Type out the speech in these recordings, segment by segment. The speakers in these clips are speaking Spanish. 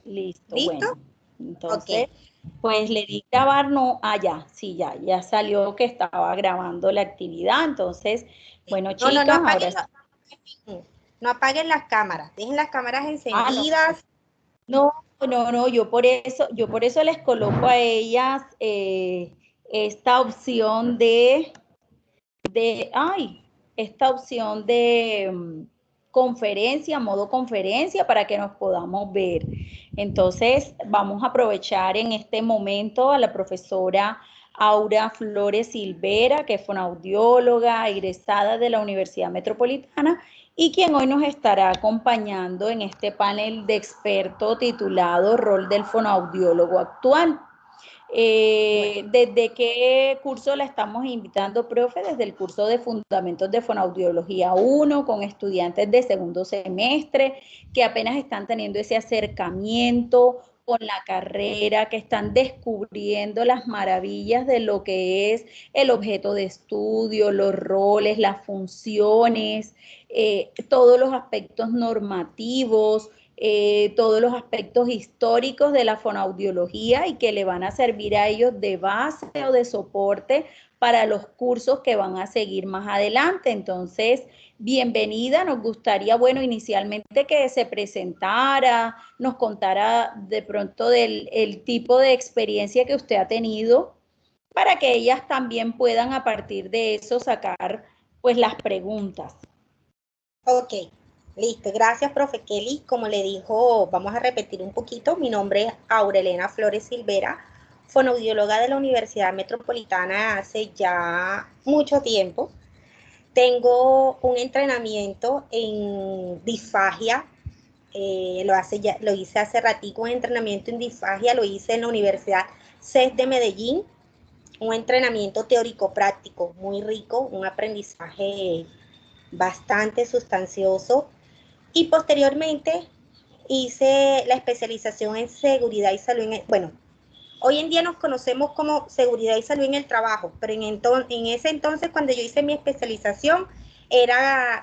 Listo, ¿Listo? bueno. Ok. Entonces, pues le di grabar, no, ya, sí, ya salió que estaba grabando la actividad. Entonces, bueno, No chicas, ahora apaguen, sí. no apaguen las cámaras. Dejen las cámaras Ah, no, encendidas. no, no, yo por eso les coloco a ellas esta opción esta opción de conferencia, modo conferencia, para que nos podamos ver. Entonces, vamos a aprovechar en este momento a la profesora Aura Flores Silvera, que es fonoaudióloga egresada de la Universidad Metropolitana y quien hoy nos estará acompañando en este panel de experto titulado Rol del fonoaudiólogo actual. Bueno, ¿Desde qué curso la estamos invitando, profe? Desde el curso de Fundamentos de Fonoaudiología 1, con estudiantes de segundo semestre que apenas están teniendo ese acercamiento con la carrera, que están descubriendo las maravillas de lo que es el objeto de estudio, los roles, las funciones, todos los aspectos normativos, todos los aspectos históricos de la fonoaudiología y que le van a servir a ellos de base o de soporte para los cursos que van a seguir más adelante. Entonces, bienvenida, nos gustaría, bueno, inicialmente que se presentara, nos contara de pronto del el tipo de experiencia que usted ha tenido para que ellas también puedan a partir de eso sacar pues las preguntas. ok. Listo. Gracias, profe Kelly. Como le dijo, vamos a repetir un poquito. Mi nombre es Aurelena Flores Silvera, fonoaudióloga de la Universidad Metropolitana hace ya mucho tiempo. Tengo un entrenamiento en disfagia. Lo hice hace ratico, un entrenamiento en disfagia, lo hice en la Universidad CES de Medellín, un entrenamiento teórico práctico muy rico, un aprendizaje bastante sustancioso. Y posteriormente hice la especialización en seguridad y salud. Bueno, hoy en día nos conocemos como seguridad y salud en el trabajo, pero en ese entonces, cuando yo hice mi especialización,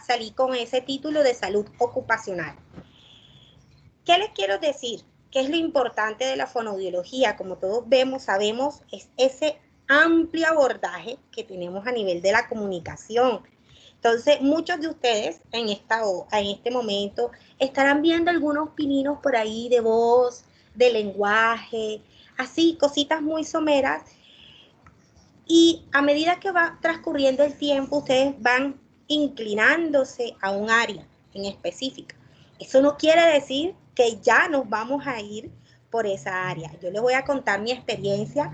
salí con ese título de salud ocupacional. ¿Qué les quiero decir? ¿Qué es lo importante de la fonoaudiología? Como todos vemos, sabemos, es ese amplio abordaje que tenemos a nivel de la comunicación. Entonces, muchos de ustedes en este momento estarán viendo algunos pininos por ahí de voz, de lenguaje, así, cositas muy someras. Y a medida que va transcurriendo el tiempo, ustedes van inclinándose a un área en específica. Eso no quiere decir que ya nos vamos a ir por esa área. Yo les voy a contar mi experiencia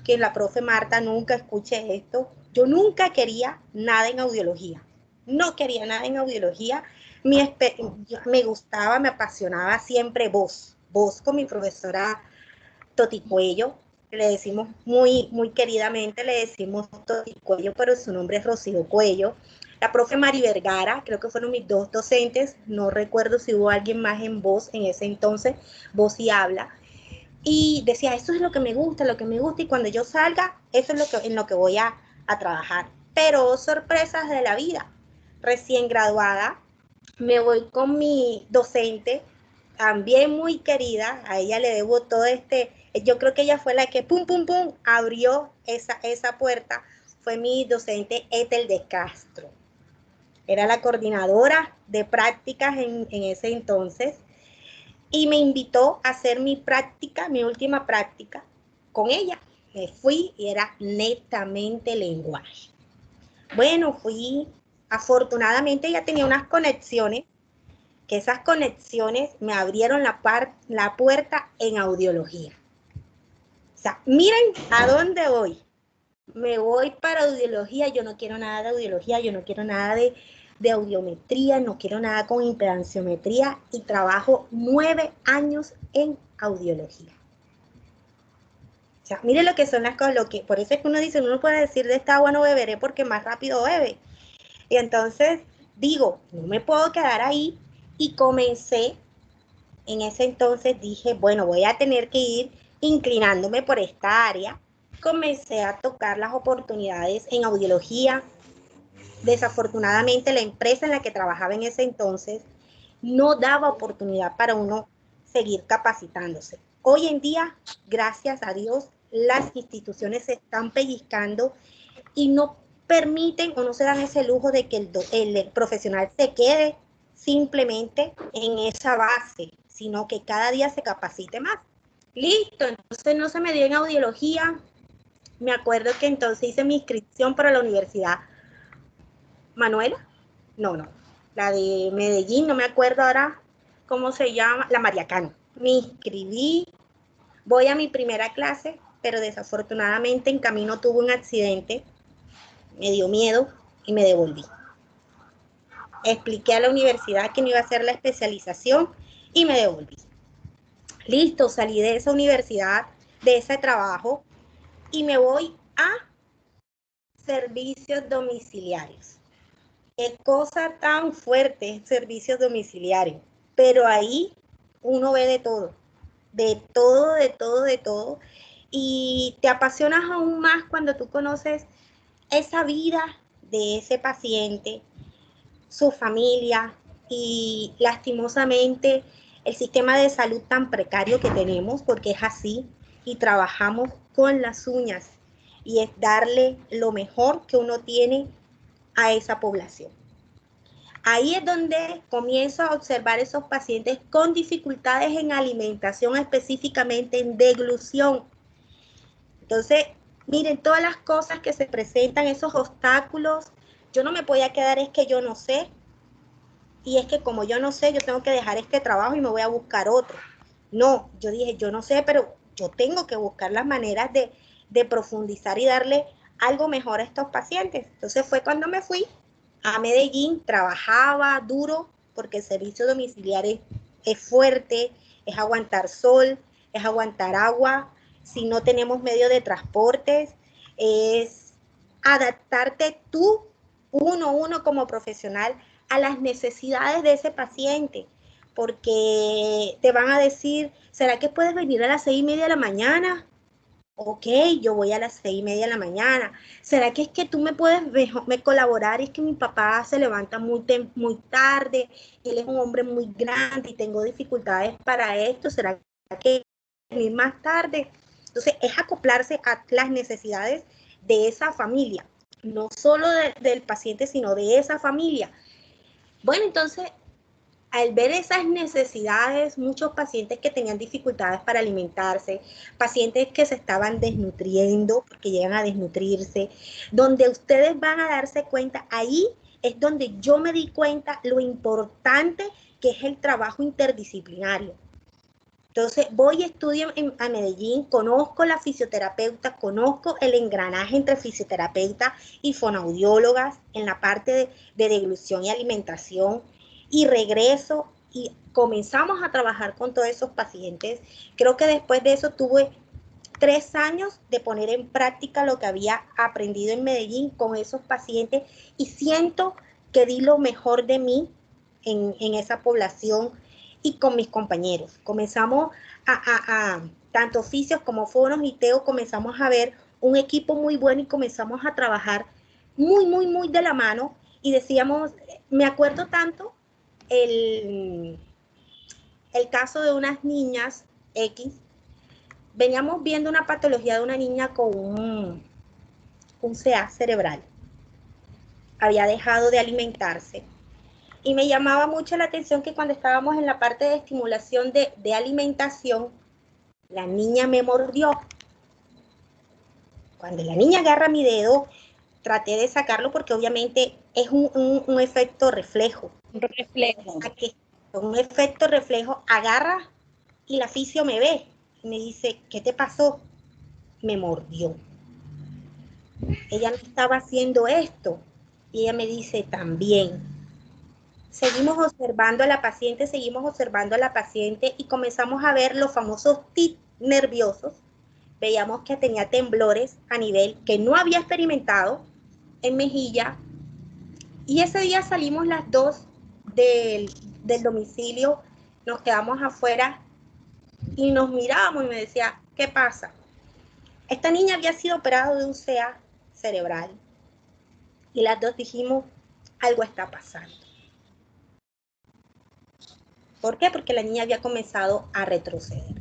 que la profe Marta nunca escuche esto. Yo nunca quería nada en audiología. No quería nada en audiología. Me gustaba, me apasionaba siempre voz con mi profesora Toti Cuello, le decimos muy queridamente, le decimos Toti Cuello, pero su nombre es Rocío Cuello. La profe Mari Vergara, creo que fueron mis dos docentes, no recuerdo si hubo alguien más en voz en ese entonces, voz y habla. Y decía, eso es lo que me gusta, y cuando yo salga, eso es en lo que voy a trabajar. Pero sorpresas de la vida. Recién graduada, me voy con mi docente, también muy querida, a ella le debo todo yo creo que ella fue la que pum, abrió esa puerta, fue mi docente Ethel de Castro. Era la coordinadora de prácticas en ese entonces, y me invitó a hacer mi última práctica con ella. Me fui y era netamente lenguaje. Bueno, afortunadamente ella tenía unas conexiones, que esas conexiones me abrieron la puerta en audiología. O sea, miren a dónde voy. Me voy para audiología, yo no quiero nada de audiología, yo no quiero nada de audiometría, no quiero nada con impedanciometría, y trabajo 9 años en audiología. O sea, miren lo que son las cosas, por eso es que uno dice, uno no puede decir de esta agua no beberé porque más rápido bebe. Y entonces digo, no me puedo quedar ahí, y comencé. En ese entonces dije, bueno, voy a tener que ir inclinándome por esta área. Comencé a tocar las oportunidades en audiología. Desafortunadamente, la empresa en la que trabajaba en ese entonces no daba oportunidad para uno seguir capacitándose. Hoy en día, gracias a Dios, las instituciones se están pellizcando y no permiten o no se dan ese lujo de que el profesional se quede simplemente en esa base, sino que cada día se capacite más. Listo, entonces no se me dio en audiología. Me acuerdo que entonces hice mi inscripción para la universidad. ¿Manuela? No, la de Medellín, no me acuerdo ahora cómo se llama, la Mariacano. Me inscribí, voy a mi primera clase, pero desafortunadamente en camino tuve un accidente, me dio miedo y me devolví. Expliqué a la universidad que no iba a hacer la especialización y me devolví. Listo, salí de esa universidad, de ese trabajo y me voy a servicios domiciliarios. Qué cosa tan fuerte, servicios domiciliarios. Pero ahí uno ve de todo, de todo, de todo, de todo. Y te apasionas aún más cuando tú conoces esa vida de ese paciente, su familia y lastimosamente el sistema de salud tan precario que tenemos, porque es así, y trabajamos con las uñas y es darle lo mejor que uno tiene a esa población. Ahí es donde comienzo a observar esos pacientes con dificultades en alimentación, específicamente en deglución. Entonces, miren, todas las cosas que se presentan, esos obstáculos, yo no me podía quedar, es que yo no sé, y es que como yo no sé, yo tengo que dejar este trabajo y me voy a buscar otro. No, yo dije, yo no sé, pero yo tengo que buscar las maneras de profundizar y darle algo mejor a estos pacientes. Entonces fue cuando me fui a Medellín, trabajaba duro porque el servicio domiciliario es fuerte, es aguantar sol, es aguantar agua, si no tenemos medio de transportes, es adaptarte tú, uno como profesional, a las necesidades de ese paciente, porque te van a decir, ¿será que puedes venir a las 6:30 de la mañana? Ok, yo voy a las 6:30 de la mañana. ¿Será que es que tú me puedes me colaborar? Es que mi papá se levanta muy tarde, él es un hombre muy grande y tengo dificultades para esto. ¿Será que venir más tarde? Entonces, es acoplarse a las necesidades de esa familia, no solo del paciente, sino de esa familia. Bueno, entonces, al ver esas necesidades, muchos pacientes que tenían dificultades para alimentarse, pacientes que se estaban desnutriendo, porque llegan a desnutrirse, donde ustedes van a darse cuenta, ahí es donde yo me di cuenta lo importante que es el trabajo interdisciplinario. Entonces voy y estudio a Medellín, conozco la fisioterapeuta, conozco el engranaje entre fisioterapeuta y fonoaudiólogas en la parte de deglución y alimentación y regreso y comenzamos a trabajar con todos esos pacientes. Creo que después de eso tuve 3 años de poner en práctica lo que había aprendido en Medellín con esos pacientes y siento que di lo mejor de mí en esa población y con mis compañeros. Comenzamos tanto oficios como foros y TEO, comenzamos a ver un equipo muy bueno y comenzamos a trabajar muy de la mano y decíamos, me acuerdo tanto el caso de unas niñas X, veníamos viendo una patología de una niña con un CA cerebral, había dejado de alimentarse. Y me llamaba mucho la atención que cuando estábamos en la parte de estimulación de alimentación, la niña me mordió. Cuando la niña agarra mi dedo, traté de sacarlo porque obviamente es un efecto reflejo. Un reflejo. Un efecto reflejo, agarra y la fisio me ve y me dice, ¿qué te pasó? Me mordió. Ella no estaba haciendo esto. Y ella me dice, también. Seguimos observando a la paciente y comenzamos a ver los famosos tics nerviosos. Veíamos que tenía temblores a nivel que no había experimentado en mejilla. Y ese día salimos las dos del domicilio, nos quedamos afuera y nos mirábamos y me decía, ¿qué pasa? Esta niña había sido operada de un CA cerebral y las dos dijimos, algo está pasando. ¿Por qué? Porque la niña había comenzado a retroceder.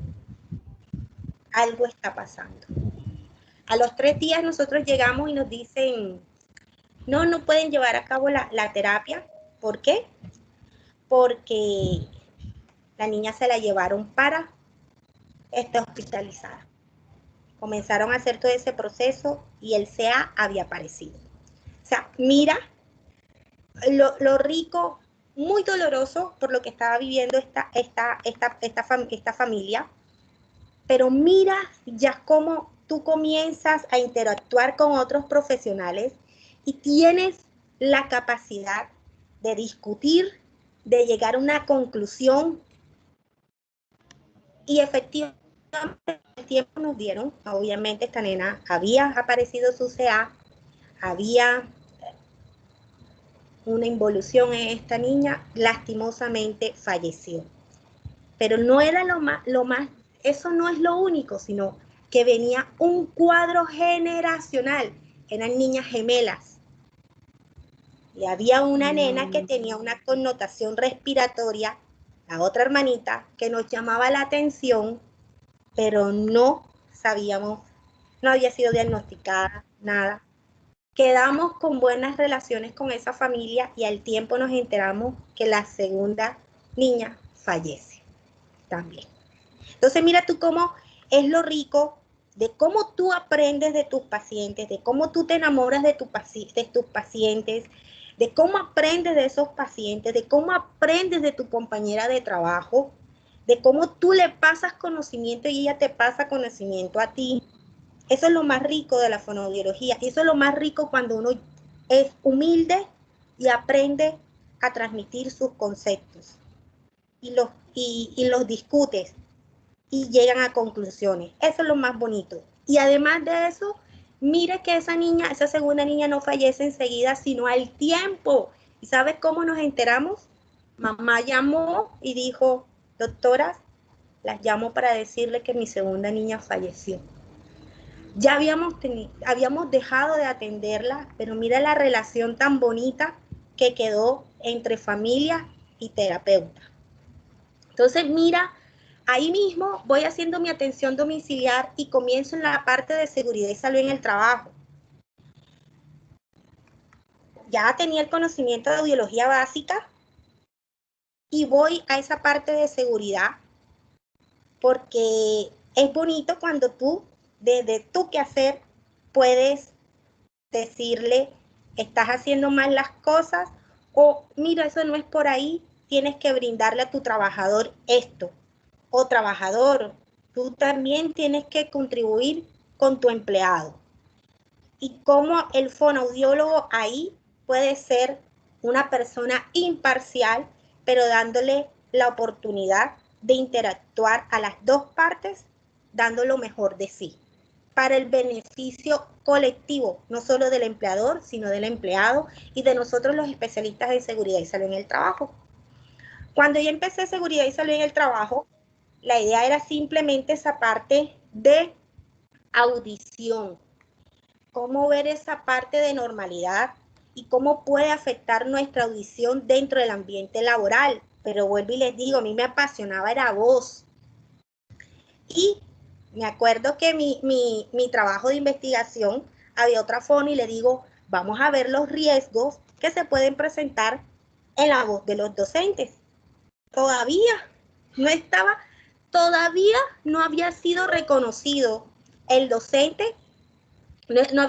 Algo está pasando. A los 3 días nosotros llegamos y nos dicen, no pueden llevar a cabo la terapia. ¿Por qué? Porque la niña se la llevaron para estar hospitalizada. Comenzaron a hacer todo ese proceso y el CA había aparecido. O sea, mira lo rico, muy doloroso por lo que estaba viviendo esta familia, pero mira ya cómo tú comienzas a interactuar con otros profesionales y tienes la capacidad de discutir, de llegar a una conclusión y efectivamente el tiempo nos dieron, obviamente esta nena había aparecido su CA, había una involución en esta niña, lastimosamente falleció. Pero no era lo más, eso no es lo único, sino que venía un cuadro generacional, eran niñas gemelas. Y había una nena que tenía una connotación respiratoria, la otra hermanita, que nos llamaba la atención, pero no sabíamos, no había sido diagnosticada, nada. Quedamos con buenas relaciones con esa familia y al tiempo nos enteramos que la segunda niña fallece también. Entonces mira tú cómo es lo rico de cómo tú aprendes de tus pacientes, de cómo tú te enamoras de tus pacientes, de cómo aprendes de esos pacientes, de cómo aprendes de tu compañera de trabajo, de cómo tú le pasas conocimiento y ella te pasa conocimiento a ti. Eso es lo más rico de la fonoaudiología. Y eso es lo más rico cuando uno es humilde y aprende a transmitir sus conceptos. Y los discutes y llegan a conclusiones. Eso es lo más bonito. Y además de eso, mire que esa niña, esa segunda niña no fallece enseguida, sino al tiempo. ¿Y sabes cómo nos enteramos? Mamá llamó y dijo, doctoras, las llamo para decirle que mi segunda niña falleció. Ya habíamos dejado de atenderla, pero mira la relación tan bonita que quedó entre familia y terapeuta. Entonces, mira, ahí mismo voy haciendo mi atención domiciliar y comienzo en la parte de seguridad y salud en el trabajo. Ya tenía el conocimiento de audiología básica y voy a esa parte de seguridad porque es bonito cuando tú, desde tu quehacer, puedes decirle, estás haciendo mal las cosas o mira, eso no es por ahí, tienes que brindarle a tu trabajador esto. O trabajador, tú también tienes que contribuir con tu empleado. Y cómo el fonoaudiólogo ahí puede ser una persona imparcial, pero dándole la oportunidad de interactuar a las dos partes, dando lo mejor de sí, para el beneficio colectivo, no solo del empleador, sino del empleado y de nosotros los especialistas en seguridad y salud en el trabajo. Cuando yo empecé seguridad y salud en el trabajo, la idea era simplemente esa parte de audición, cómo ver esa parte de normalidad y cómo puede afectar nuestra audición dentro del ambiente laboral. Pero vuelvo y les digo, a mí me apasionaba era voz. Y me acuerdo que mi trabajo de investigación había otra fono y le digo, vamos a ver los riesgos que se pueden presentar en la voz de los docentes. Todavía no había sido reconocido el docente, no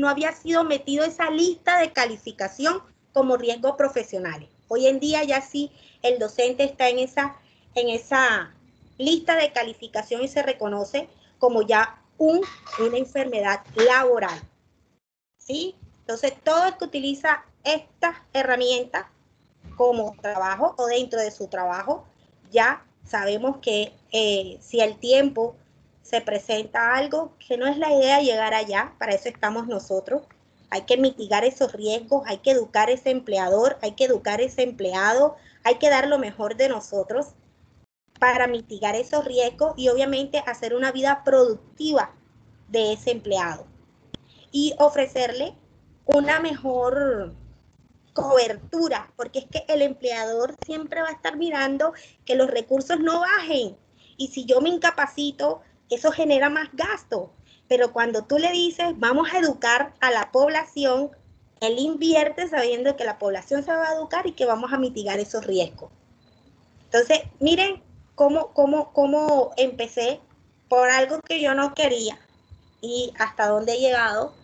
había sido metido esa lista de calificación como riesgos profesionales. Hoy en día ya sí el docente está en esa lista de calificación y se reconoce como ya una enfermedad laboral. ¿Sí? Entonces, todo el que utiliza estas herramientas como trabajo o dentro de su trabajo, ya sabemos que si al tiempo se presenta algo, que no es la idea llegar allá, para eso estamos nosotros, hay que mitigar esos riesgos, hay que educar a ese empleador, hay que educar a ese empleado, hay que dar lo mejor de nosotros para mitigar esos riesgos y obviamente hacer una vida productiva de ese empleado y ofrecerle una mejor cobertura, porque es que el empleador siempre va a estar mirando que los recursos no bajen. Y si yo me incapacito, eso genera más gasto. Pero cuando tú le dices, vamos a educar a la población, él invierte sabiendo que la población se va a educar y que vamos a mitigar esos riesgos. Entonces, miren cómo empecé por algo que yo no quería y hasta dónde he llegado.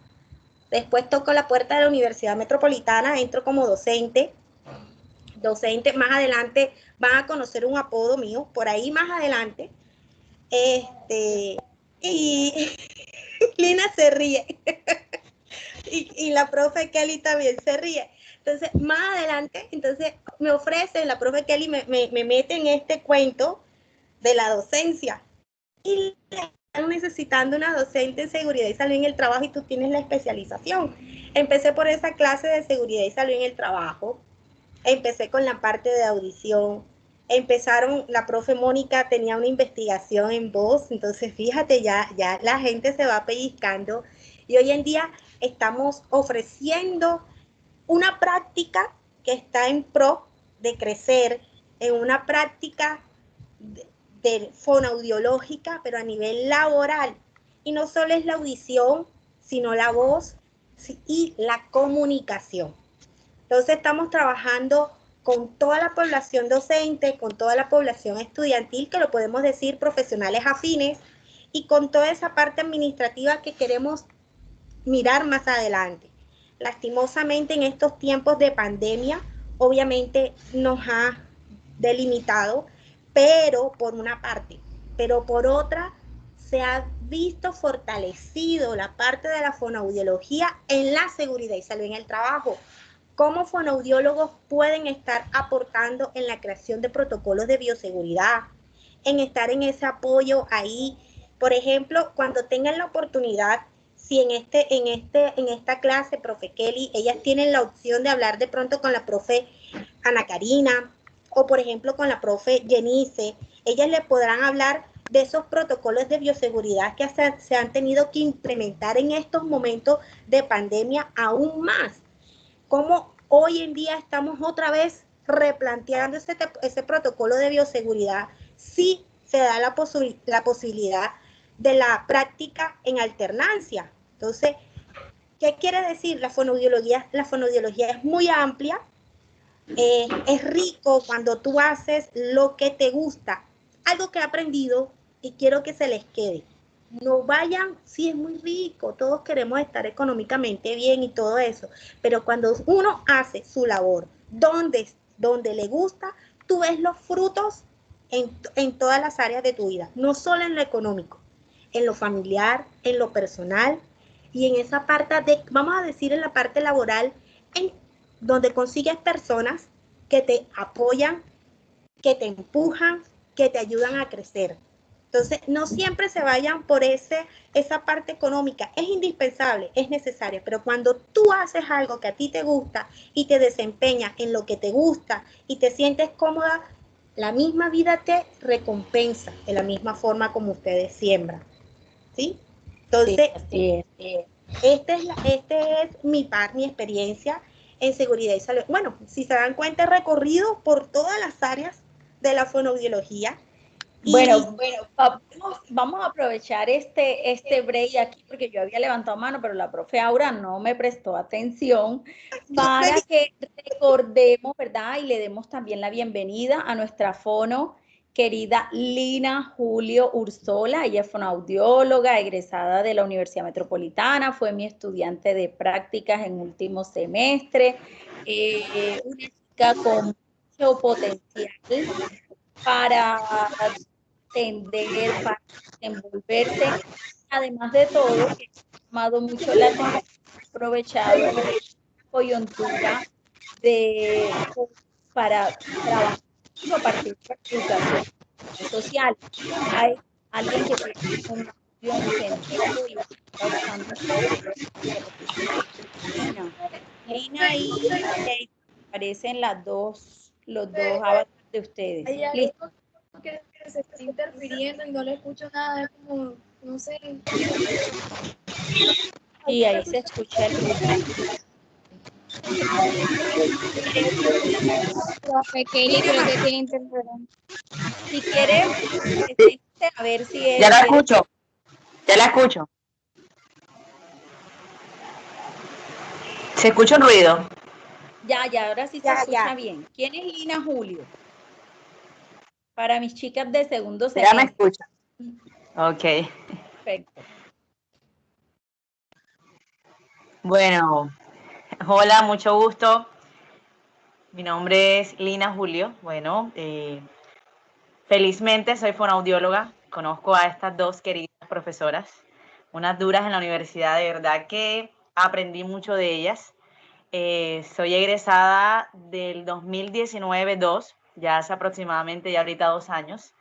Después toco la puerta de la Universidad Metropolitana, entro como docente. Más adelante van a conocer un apodo mío, por ahí más adelante. Y Lina se ríe. y la profe Kelly también se ríe. Entonces, más adelante, entonces me ofrecen, la profe Kelly me mete en este cuento de la docencia. Y están necesitando una docente en seguridad y salud en el trabajo y tú tienes la especialización. Empecé por esa clase de seguridad y salud en el trabajo. Empecé con la parte de audición. La profe Mónica tenía una investigación en voz, entonces fíjate, ya la gente se va pellizcando y hoy en día estamos ofreciendo una práctica que está en pro de crecer, en una práctica de fonoaudiológica, pero a nivel laboral. Y no solo es la audición, sino la voz y la comunicación. Entonces estamos trabajando con toda la población docente, con toda la población estudiantil, que lo podemos decir profesionales afines, y con toda esa parte administrativa que queremos mirar más adelante. Lastimosamente en estos tiempos de pandemia, obviamente nos ha delimitado, pero por una parte, pero por otra, se ha visto fortalecido la parte de la fonoaudiología en la seguridad y salud en el trabajo. ¿Cómo fonoaudiólogos pueden estar aportando en la creación de protocolos de bioseguridad, en estar en ese apoyo ahí? Por ejemplo, cuando tengan la oportunidad, si en esta clase, profe Kelly, ellas tienen la opción de hablar de pronto con la profe Ana Karina o por ejemplo con la profe Jenice, ellas le podrán hablar de esos protocolos de bioseguridad que se han tenido que implementar en estos momentos de pandemia aún más. Cómo hoy en día estamos otra vez replanteando ese protocolo de bioseguridad si se da la posibilidad de la práctica en alternancia. Entonces, ¿qué quiere decir? La fonoaudiología es muy amplia, es rico cuando tú haces lo que te gusta. Algo que he aprendido y quiero que se les quede. No vayan, sí es muy rico, todos queremos estar económicamente bien y todo eso, pero cuando uno hace su labor donde le gusta, tú ves los frutos en todas las áreas de tu vida, no solo en lo económico, en lo familiar, en lo personal y en esa parte vamos a decir, en la parte laboral, en donde consigues personas que te apoyan, que te empujan, que te ayudan a crecer. Entonces, no siempre se vayan por esa parte económica. Es indispensable, es necesaria, pero cuando tú haces algo que a ti te gusta y te desempeñas en lo que te gusta y te sientes cómoda, la misma vida te recompensa de la misma forma como ustedes siembran. ¿Sí? Entonces, sí, este es mi experiencia en seguridad y salud. Bueno, si se dan cuenta, he recorrido por todas las áreas de la fonoaudiología. Bueno, vamos a aprovechar este break aquí, porque yo había levantado mano, pero la profe Aura no me prestó atención, para que recordemos, ¿verdad? Y le demos también la bienvenida a nuestra fono querida Lina Julio Ursola. Ella es fonoaudióloga, egresada de la Universidad Metropolitana, fue mi estudiante de prácticas en último semestre, una chica con mucho potencial para atender, para desenvolverse. Además de todo, que ha llamado mucho la atención, aprovechado la coyuntura para trabajar a partir de la educación social. Hay alguien que tiene un incentivo y está usando Lina y aparecen los dos avatares de ustedes. Hay algo que se está interfiriendo y no le escucho nada, es como, no sé. Y ahí se escucha el ruido. Profe Kelly, creo que tiene interferencia. Si quiere, a ver si él Ya la quiere. escucho. Ya la escucho. ¿Se escucha un ruido? Ya, ahora sí se escucha bien. ¿Quién es Lina Julio? Para mis chicas de segundo Ya me semestre. escucha. Ok. Perfecto. Bueno, hola, mucho gusto. Mi nombre es Lina Julio. Bueno, felizmente soy fonoaudióloga. Conozco a estas dos queridas profesoras, unas duras en la universidad, de verdad que aprendí mucho de ellas. Soy egresada del 2019-2, ya hace aproximadamente ya ahorita 2 años.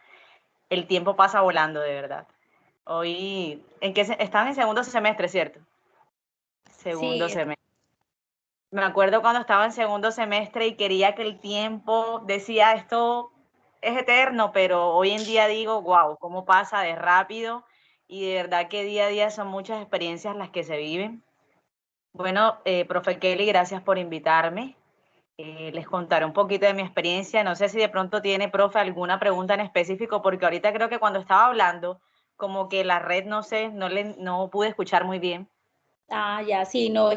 El tiempo pasa volando, de verdad. Hoy, estaban en segundo semestre, ¿cierto? Segundo Sí, semestre. Me acuerdo cuando estaba en segundo semestre y quería que el tiempo, decía, esto es eterno, pero hoy en día digo, wow, cómo pasa de rápido y de verdad que día a día son muchas experiencias las que se viven. Bueno, profe Kelly, gracias por invitarme. Les contaré un poquito de mi experiencia. No sé si de pronto tiene, profe, alguna pregunta en específico, porque ahorita creo que cuando estaba hablando, como que la red, no sé, no pude escuchar muy bien. Ya, sí, no,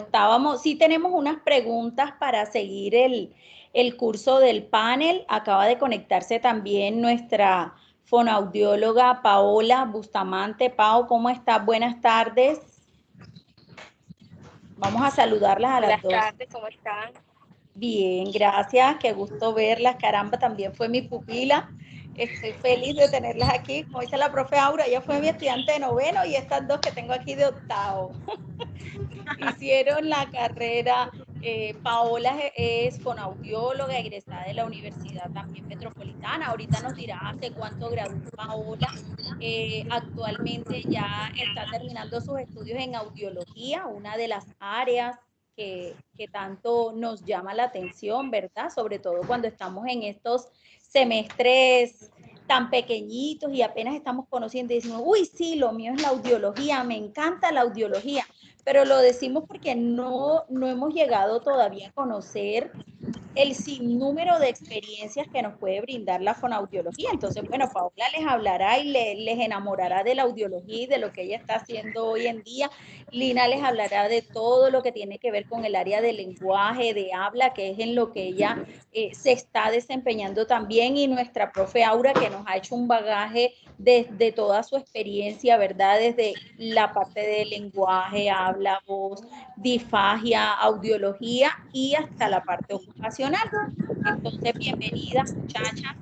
sí tenemos unas preguntas para seguir el curso del panel. Acaba de conectarse también nuestra fonoaudióloga Paola Bustamante. Pao, ¿cómo estás? Buenas tardes. Vamos a saludarlas a las dos. Buenas tardes, ¿cómo están? Bien, gracias, qué gusto verlas. Caramba, también fue mi pupila. Estoy feliz de tenerlas aquí. Como dice la profe Aura, ella fue mi estudiante de noveno y estas dos que tengo aquí de octavo. Hicieron la carrera. Paola es fonoaudióloga, egresada de la Universidad también Metropolitana. Ahorita nos dirá hace cuánto graduó Paola. Actualmente ya está terminando sus estudios en audiología, una de las áreas que tanto nos llama la atención, ¿verdad? Sobre todo cuando estamos en estos semestres tan pequeñitos y apenas estamos conociendo y decimos, uy, sí, lo mío es la audiología, me encanta la audiología, pero lo decimos porque no hemos llegado todavía a conocer el sinnúmero de experiencias que nos puede brindar la fonoaudiología. Entonces, bueno, Paola les hablará y les enamorará de la audiología y de lo que ella está haciendo hoy en día. Lina les hablará de todo lo que tiene que ver con el área de lenguaje, de habla, que es en lo que ella se está desempeñando también. Y nuestra profe Aura, que nos ha hecho un bagaje desde toda su experiencia, ¿verdad? Desde la parte de lenguaje, habla, voz, disfagia, audiología y hasta la parte ocupacional. Entonces, bienvenida, muchacha.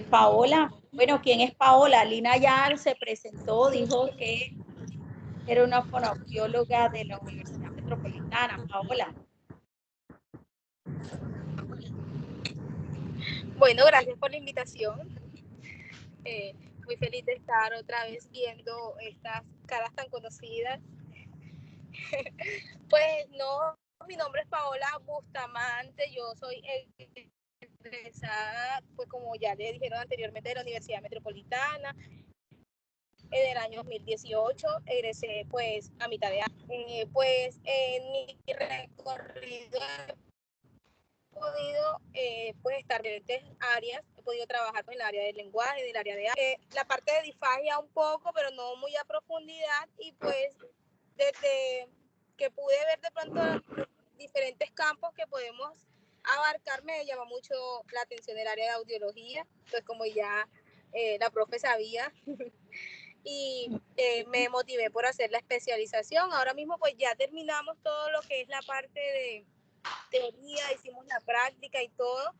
Paola, bueno, ¿quién es Paola? Lina ya se presentó, dijo que era una fonoaudióloga de la Universidad Metropolitana. Paola. Bueno, gracias por la invitación. Muy feliz de estar otra vez viendo estas caras tan conocidas. Pues no, mi nombre es Paola Bustamante, yo soy egresada, pues como ya le dijeron anteriormente, de la Universidad Metropolitana. En el año 2018 egresé pues a mitad de año. Pues en mi recorrido podido pues estar en diferentes áreas, he podido trabajar en el área del lenguaje, del área de la parte de disfagia un poco, pero no muy a profundidad, y pues desde que pude ver de pronto diferentes campos que podemos abarcar, me llamó mucho la atención el área de audiología, pues como ya la profe sabía, y me motivé por hacer la especialización. Ahora mismo pues ya terminamos todo lo que es la parte de teoría, hicimos la práctica y todo.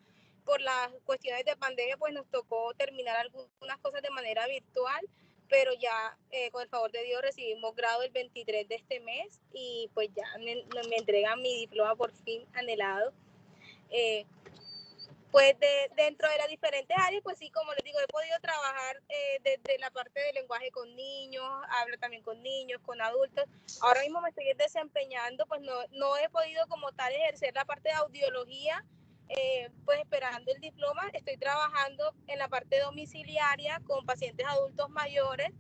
Por las cuestiones de pandemia, pues nos tocó terminar algunas cosas de manera virtual, pero ya con el favor de Dios recibimos grado el 23 de este mes y pues ya me entregan mi diploma por fin anhelado. Pues dentro de las diferentes áreas, pues sí, como les digo, he podido trabajar desde la parte de lenguaje con niños, hablo también con niños, con adultos. Ahora mismo me estoy desempeñando, pues no he podido como tal ejercer la parte de audiología, pues esperando el diploma. Estoy trabajando en la parte domiciliaria con pacientes adultos mayores,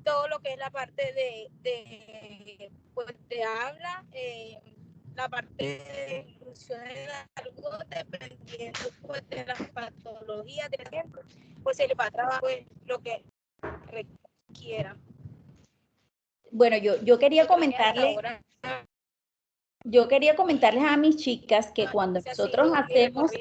todo lo que es la parte pues, de habla, la parte de inclusión en algo, dependiendo pues, de las patologías del paciente, pues se le va a trabajar pues, lo que requiera. Bueno, yo quería comentarles, a mis chicas que cuando nosotros hacemos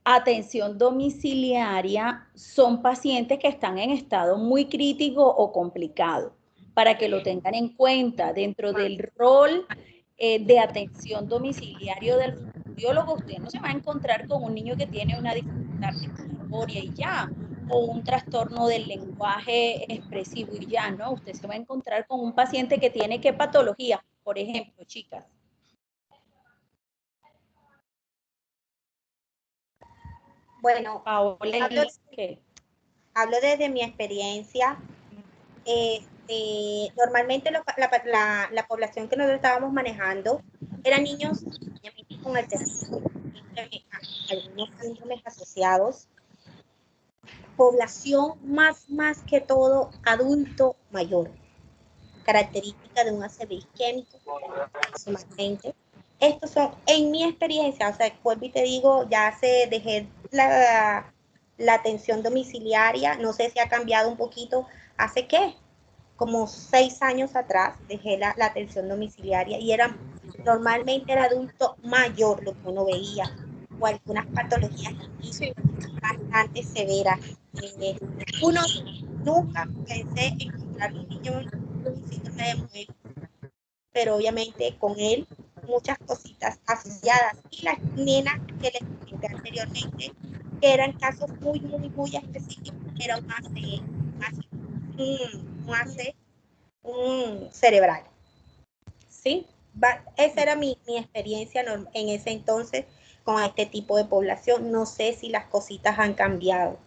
atención domiciliaria, son pacientes que están en estado muy crítico o complicado, para que lo tengan en cuenta. Dentro del rol de atención domiciliario del fonoaudiólogo, usted no se va a encontrar con un niño que tiene una dificultad articulatoria y ya, o un trastorno del lenguaje expresivo y ya, ¿no? Usted se va a encontrar con un paciente que tiene ¿qué patología? Por ejemplo, chicas. Bueno, Paola, hablo desde mi experiencia. Normalmente la población que nosotros estábamos manejando eran niños con alteraciones, algunos síndromes asociados, población más que todo adulto mayor, característica de un ACV isquémico, aproximadamente. Estos son, en mi experiencia, o sea, vuelvo y te digo, ya dejé la atención domiciliaria, no sé si ha cambiado un poquito, ¿hace qué? Como 6 años atrás dejé la atención domiciliaria y normalmente era adulto mayor lo que uno veía, o algunas patologías bastante severas. Uno nunca pensé encontrar un niño con síndrome de Moebius, pero obviamente con él muchas cositas asociadas. Y las nenas que les comenté anteriormente, que eran casos muy específicos, era un cerebral. ¿Sí? Esa era mi experiencia en ese entonces con este tipo de población. No sé si las cositas han cambiado.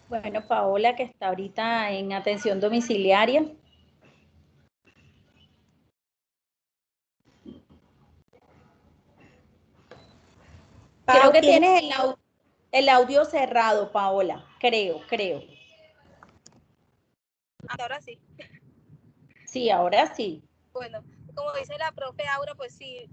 Bueno, Paola, que está ahorita en atención domiciliaria. Creo que tienes el audio cerrado, Paola. Creo. Ahora sí. Sí, ahora sí. Bueno, como dice la profe Aura, pues sí,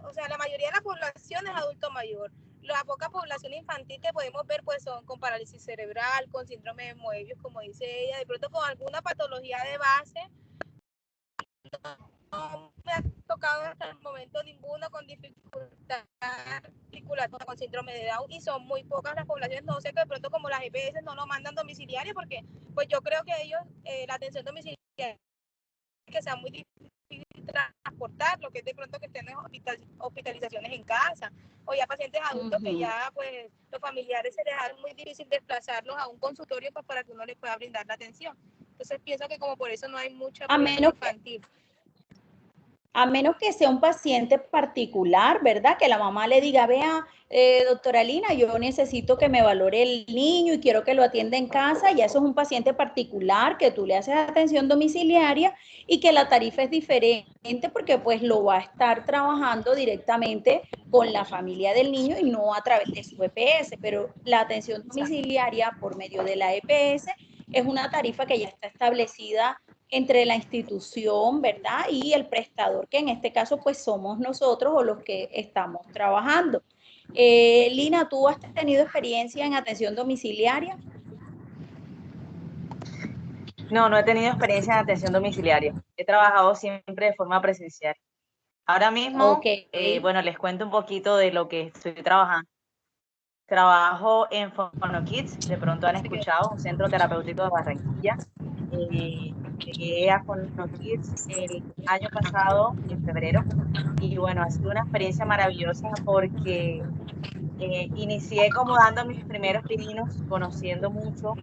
o sea, la mayoría de la población es adulto mayor. La poca población infantil que podemos ver pues son con parálisis cerebral, con síndrome de Moebius, como dice ella, de pronto con alguna patología de base. No me ha tocado hasta el momento ninguno con dificultad articulatoria, con síndrome de Down, y son muy pocas las poblaciones. No sé, que de pronto como las EPS no lo mandan domiciliario, porque pues yo creo que ellos, la atención domiciliaria, que sea muy difícil transportar, lo que es de pronto que estén en hospitalizaciones en casa, o ya pacientes adultos que ya pues los familiares se les hace muy difícil desplazarlos a un consultorio pues, para que uno les pueda brindar la atención. Entonces pienso que como por eso no hay mucha población infantil. A menos que sea un paciente particular, ¿verdad? Que la mamá le diga, vea, doctora Lina, yo necesito que me valore el niño y quiero que lo atienda en casa. Ya eso es un paciente particular que tú le haces atención domiciliaria y que la tarifa es diferente porque pues lo va a estar trabajando directamente con la familia del niño y no a través de su EPS. Pero la atención domiciliaria por medio de la EPS es una tarifa que ya está establecida entre la institución, ¿verdad? Y el prestador, que en este caso pues somos nosotros o los que estamos trabajando. Lina, ¿tú has tenido experiencia en atención domiciliaria? No he tenido experiencia en atención domiciliaria. He trabajado siempre de forma presencial. Ahora mismo, bueno, les cuento un poquito de lo que estoy trabajando. Trabajo en FonoKids, de pronto han escuchado, un centro terapéutico de Barranquilla. Llegué a FonoKids el año pasado, en febrero, y bueno, ha sido una experiencia maravillosa porque inicié como dando mis primeros pininos, conociendo mucho.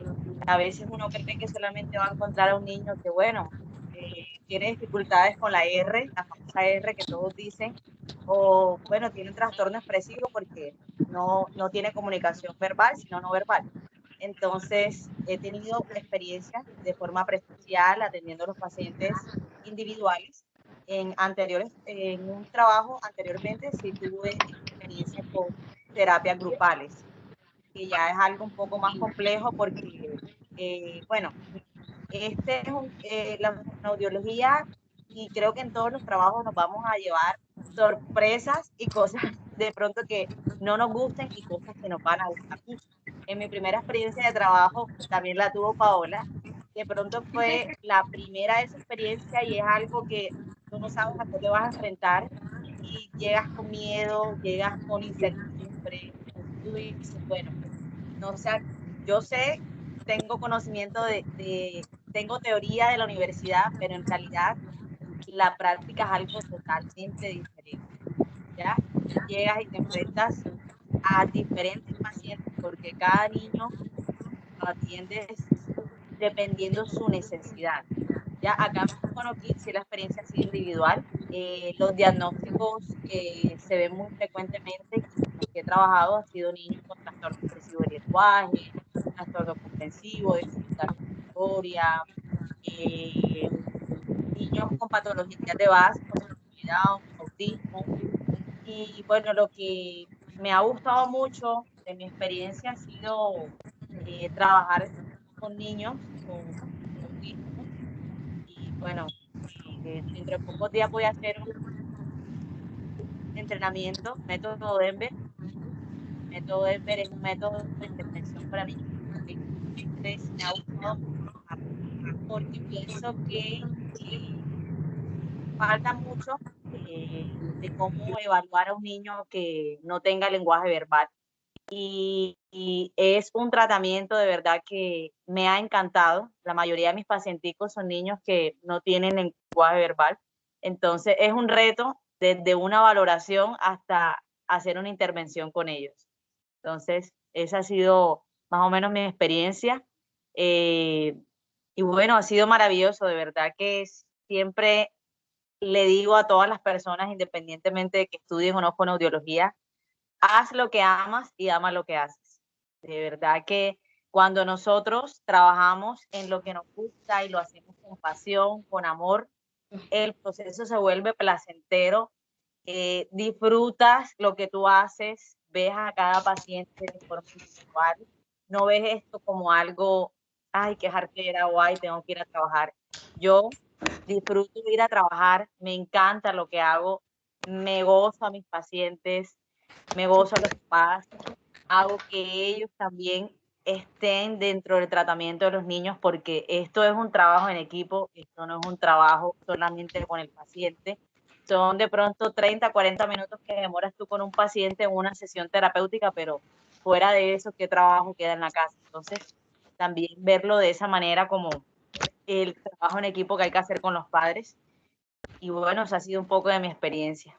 A veces uno cree que solamente va a encontrar a un niño que, bueno, tiene dificultades con la R, la famosa R que todos dicen, o bueno, tiene un trastorno expresivo porque no tiene comunicación verbal, sino no verbal. Entonces, he tenido experiencias de forma presencial atendiendo a los pacientes individuales. En un trabajo anteriormente sí tuve experiencia con terapias grupales, que ya es algo un poco más complejo porque, bueno, la audiología, y creo que en todos los trabajos nos vamos a llevar sorpresas y cosas de pronto que no nos gusten y cosas que nos van a gustar mucho. En mi primera experiencia de trabajo también la tuvo Paola. De pronto fue la primera de esa experiencia y es algo que tú no sabes a qué te vas a enfrentar y llegas con miedo, llegas con incertidumbre. Tú dices, bueno, no sé, yo sé, tengo conocimiento tengo teoría de la universidad, pero en realidad la práctica es algo totalmente diferente, ¿ya? Llegas y te enfrentas a diferentes pacientes porque cada niño lo atiendes dependiendo su necesidad. Ya acá en Fono Kids sí la experiencia ha sido individual. Los diagnósticos que se ven muy frecuentemente que he trabajado han sido niños con trastorno expresivo del lenguaje, trastorno comprensivo, dificultad respiratoria, eh, niños con patologías de base, como Down, autismo. Y bueno, lo que me ha gustado mucho de mi experiencia ha sido trabajar con niños con autismo. Y bueno, dentro de pocos días voy a hacer un entrenamiento, método Denver. Método Denver es un método de intervención para niños con autismo. Me ha gustado porque pienso que falta mucho de cómo evaluar a un niño que no tenga lenguaje verbal. Y es un tratamiento de verdad que me ha encantado. La mayoría de mis pacienticos son niños que no tienen lenguaje verbal. Entonces es un reto desde una valoración hasta hacer una intervención con ellos. Entonces esa ha sido más o menos mi experiencia. Y bueno, ha sido maravilloso, de verdad que siempre le digo a todas las personas, independientemente de que estudien o no con audiología, haz lo que amas y ama lo que haces. De verdad que cuando nosotros trabajamos en lo que nos gusta y lo hacemos con pasión, con amor, el proceso se vuelve placentero, disfrutas lo que tú haces, ves a cada paciente de forma individual, no ves esto como algo, ay, qué jartera o ay, tengo que ir a trabajar. Yo disfruto ir a trabajar, me encanta lo que hago, me gozo a mis pacientes, me gozo a los papás, hago que ellos también estén dentro del tratamiento de los niños porque esto es un trabajo en equipo, esto no es un trabajo solamente con el paciente. Son de pronto 30, 40 minutos que demoras tú con un paciente en una sesión terapéutica, pero fuera de eso, ¿qué trabajo queda en la casa? Entonces, también verlo de esa manera como el trabajo en equipo que hay que hacer con los padres. Y bueno, esa ha sido un poco de mi experiencia.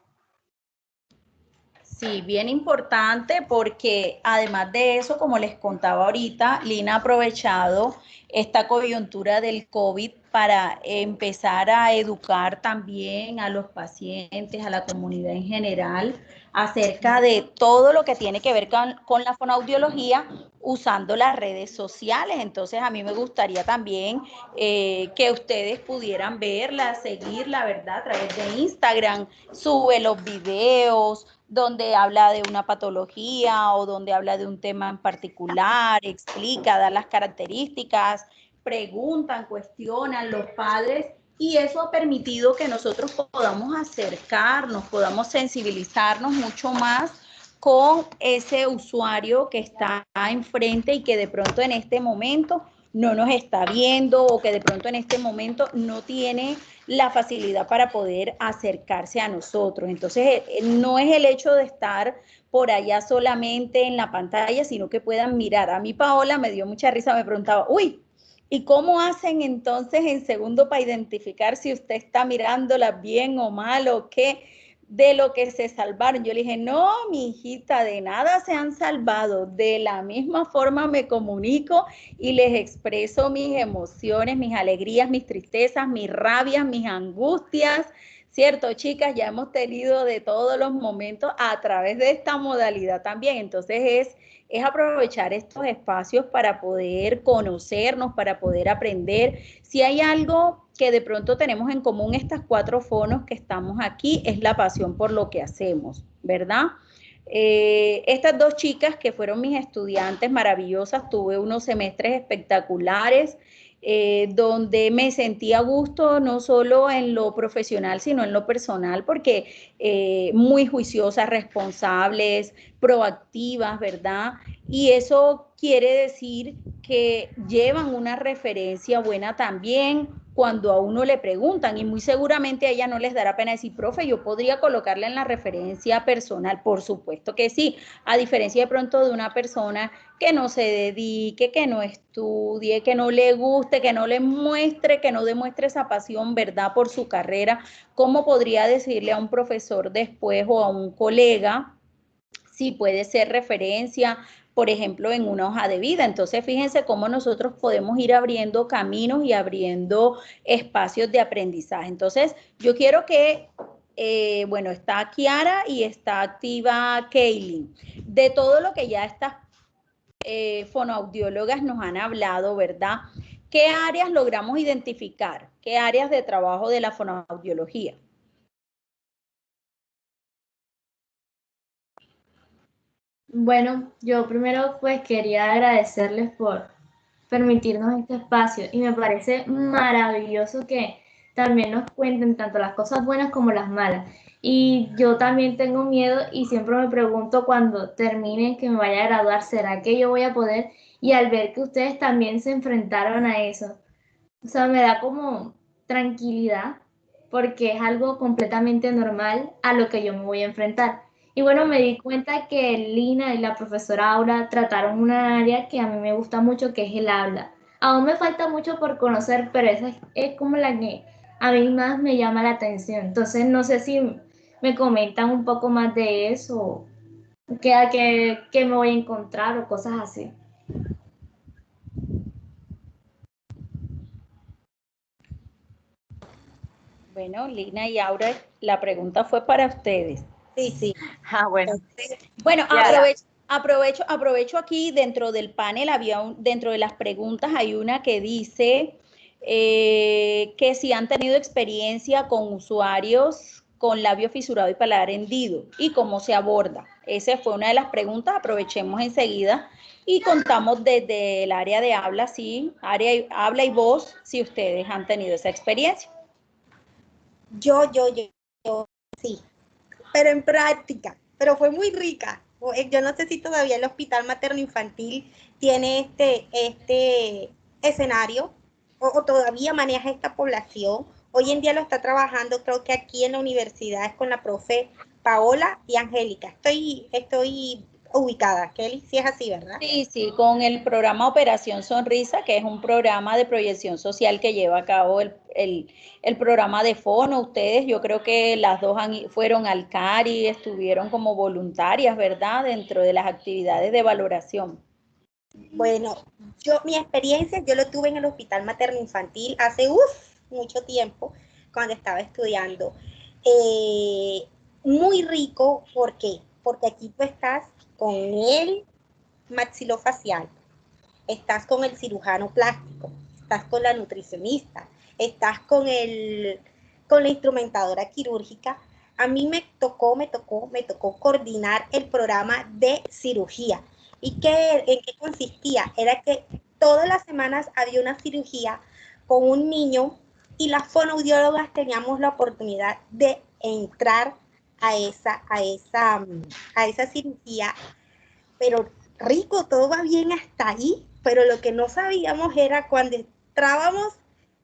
Sí, bien importante porque además de eso, como les contaba ahorita, Lina ha aprovechado esta coyuntura del COVID para empezar a educar también a los pacientes, a la comunidad en general, acerca de todo lo que tiene que ver con la fonoaudiología usando las redes sociales. Entonces, a mí me gustaría también que ustedes pudieran verla, seguirla, ¿verdad? A través de Instagram, sube los videos, donde habla de una patología o donde habla de un tema en particular, explica, da las características, preguntan, cuestionan los padres y eso ha permitido que nosotros podamos acercarnos, podamos sensibilizarnos mucho más con ese usuario que está enfrente y que de pronto en este momento no nos está viendo o que de pronto en este momento no tiene la facilidad para poder acercarse a nosotros. Entonces, no es el hecho de estar por allá solamente en la pantalla, sino que puedan mirar. A mí Paola me dio mucha risa, me preguntaba, uy, ¿y cómo hacen entonces en segundo para identificar si usted está mirándola bien o mal o qué? De lo que se salvaron. Yo le dije, no, mi hijita, de nada se han salvado. De la misma forma me comunico y les expreso mis emociones, mis alegrías, mis tristezas, mis rabias, mis angustias. ¿Cierto, chicas? Ya hemos tenido de todos los momentos a través de esta modalidad también. Entonces es aprovechar estos espacios para poder conocernos, para poder aprender. Si hay algo que de pronto tenemos en común estas 4 fonos que estamos aquí, es la pasión por lo que hacemos, ¿verdad? Estas 2 chicas que fueron mis estudiantes maravillosas, tuve unos semestres espectaculares donde me sentí a gusto no solo en lo profesional, sino en lo personal, porque muy juiciosas, responsables, proactivas, ¿verdad? Y eso quiere decir que llevan una referencia buena también cuando a uno le preguntan, y muy seguramente a ella no les dará pena decir, profe, yo podría colocarle en la referencia personal, por supuesto que sí, a diferencia de pronto de una persona que no se dedique, que no estudie, que no le guste, que no le muestre, que no demuestre esa pasión, ¿verdad?, por su carrera. ¿Cómo podría decirle a un profesor después o a un colega si puede ser referencia, por ejemplo, en una hoja de vida? Entonces, fíjense cómo nosotros podemos ir abriendo caminos y abriendo espacios de aprendizaje. Entonces, yo quiero que, bueno, está Kiara y está activa Kaylin. De todo lo que ya estas fonoaudiólogas nos han hablado, ¿verdad? ¿Qué áreas logramos identificar? ¿Qué áreas de trabajo de la fonoaudiología? Bueno, yo primero pues quería agradecerles por permitirnos este espacio y me parece maravilloso que también nos cuenten tanto las cosas buenas como las malas. Y yo también tengo miedo y siempre me pregunto cuando termine que me vaya a graduar, ¿será que yo voy a poder? Y al ver que ustedes también se enfrentaron a eso, o sea, me da como tranquilidad porque es algo completamente normal a lo que yo me voy a enfrentar. Y bueno, me di cuenta que Lina y la profesora Aura trataron una área que a mí me gusta mucho, que es el habla. Aún me falta mucho por conocer, pero esa es como la que a mí más me llama la atención. Entonces, no sé si me comentan un poco más de eso, qué me voy a encontrar o cosas así. Bueno, Lina y Aura, la pregunta fue para ustedes. Sí, sí. Bueno. Bueno, Ya. aprovecho aquí dentro del panel, dentro de las preguntas hay una que dice que si han tenido experiencia con usuarios con labio fisurado y paladar hendido y cómo se aborda. Esa fue una de las preguntas, aprovechemos enseguida y contamos desde el área de habla, sí, habla y voz, si ustedes han tenido esa experiencia. Yo, sí, pero en práctica, pero fue muy rica. Yo no sé si todavía el Hospital Materno Infantil tiene este escenario o todavía maneja esta población. Hoy en día lo está trabajando, creo que aquí en la universidad es con la profe Paola y Angélica. Estoy ubicada, Kelly, si es así, ¿verdad? Sí, sí, con el programa Operación Sonrisa, que es un programa de proyección social que lleva a cabo el programa de Fono. Ustedes, yo creo que las dos fueron al CARI, estuvieron como voluntarias, ¿verdad?, dentro de las actividades de valoración. Bueno, mi experiencia, yo lo tuve en el Hospital Materno Infantil hace mucho tiempo, cuando estaba estudiando. Muy rico, ¿por qué? Porque aquí tú estás con el maxilofacial, estás con el cirujano plástico, estás con la nutricionista, estás con la instrumentadora quirúrgica. A mí me tocó coordinar el programa de cirugía. ¿Y en qué consistía? Era que todas las semanas había una cirugía con un niño y las fonoaudiólogas teníamos la oportunidad de entrar a esa cirugía, pero rico, todo va bien hasta ahí, pero lo que no sabíamos era cuando entrábamos,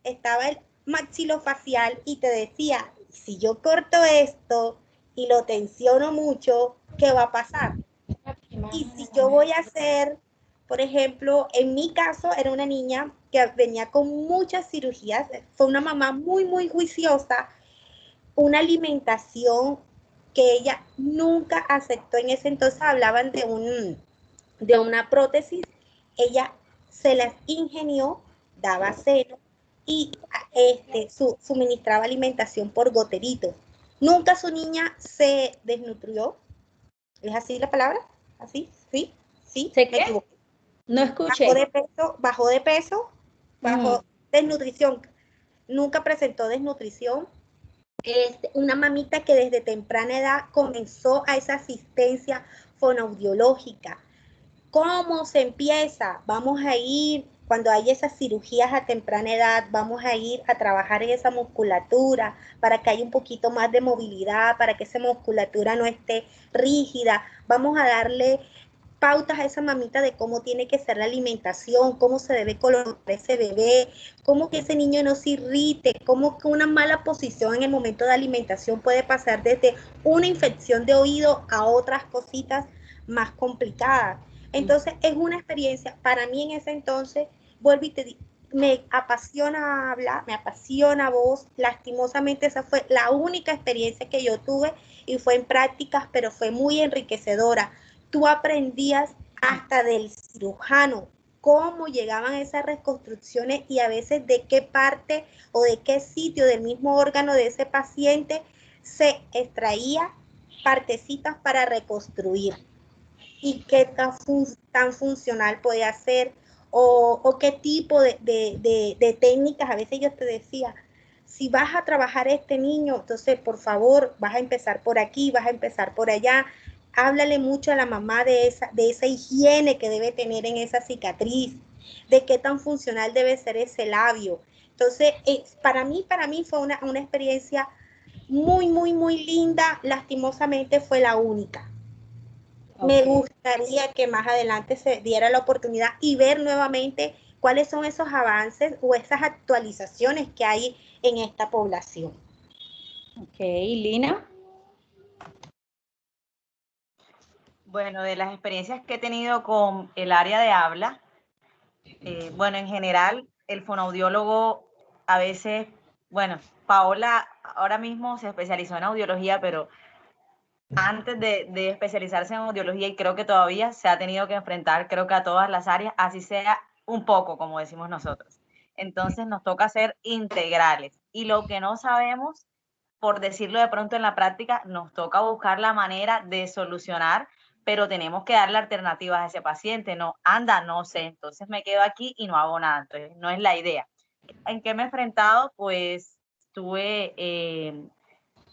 estaba el maxilofacial y te decía, si yo corto esto y lo tensiono mucho, ¿qué va a pasar? Y si yo voy a hacer, por ejemplo, en mi caso era una niña que venía con muchas cirugías, fue una mamá muy juiciosa, una alimentación que ella nunca aceptó en ese entonces, hablaban de una prótesis, ella se las ingenió, daba seno y suministraba alimentación por goteritos. Nunca su niña se desnutrió. ¿Es así la palabra? ¿Así? ¿Sí? ¿Sí? ¿Sé Me qué? equivoqué. No escuché. Bajó de peso, desnutrición. Nunca presentó desnutrición. Una mamita que desde temprana edad comenzó a esa asistencia fonoaudiológica. ¿Cómo se empieza? Vamos a ir Cuando hay esas cirugías a temprana edad, vamos a ir a trabajar en esa musculatura para que haya un poquito más de movilidad, para que esa musculatura no esté rígida. Vamos a darle pautas a esa mamita de cómo tiene que ser la alimentación, cómo se debe colocar ese bebé, cómo que ese niño no se irrite, cómo que una mala posición en el momento de alimentación puede pasar desde una infección de oído a otras cositas más complicadas. Entonces es una experiencia, para mí en ese entonces, vuelvo y te digo, me apasiona hablar, me apasiona voz, lastimosamente esa fue la única experiencia que yo tuve y fue en prácticas, pero fue muy enriquecedora. Tú aprendías hasta del cirujano, cómo llegaban esas reconstrucciones y a veces de qué parte o de qué sitio del mismo órgano de ese paciente se extraía partecitas para reconstruir y qué tan funcional podía ser o qué tipo de técnicas. A veces yo te decía, si vas a trabajar este niño, entonces por favor vas a empezar por aquí, vas a empezar por allá. Háblale mucho a la mamá de esa higiene que debe tener en esa cicatriz, de qué tan funcional debe ser ese labio. Entonces, para mí fue una experiencia muy, muy, muy linda. Lastimosamente fue la única. Me gustaría que más adelante se diera la oportunidad y ver nuevamente cuáles son esos avances o esas actualizaciones que hay en esta población. Ok, Lina. Bueno, de las experiencias que he tenido con el área de habla, bueno, en general, el fonoaudiólogo a veces, bueno, Paola ahora mismo se especializó en audiología, pero antes de especializarse en audiología, y creo que todavía se ha tenido que enfrentar, creo que a todas las áreas, así sea un poco, como decimos nosotros. Entonces nos toca ser integrales. Y lo que no sabemos, por decirlo de pronto en la práctica, nos toca buscar la manera de solucionar, pero tenemos que darle alternativas a ese paciente. No, anda, no sé, entonces me quedo aquí y no hago nada. Entonces no es la idea. ¿En qué me he enfrentado? Pues tuve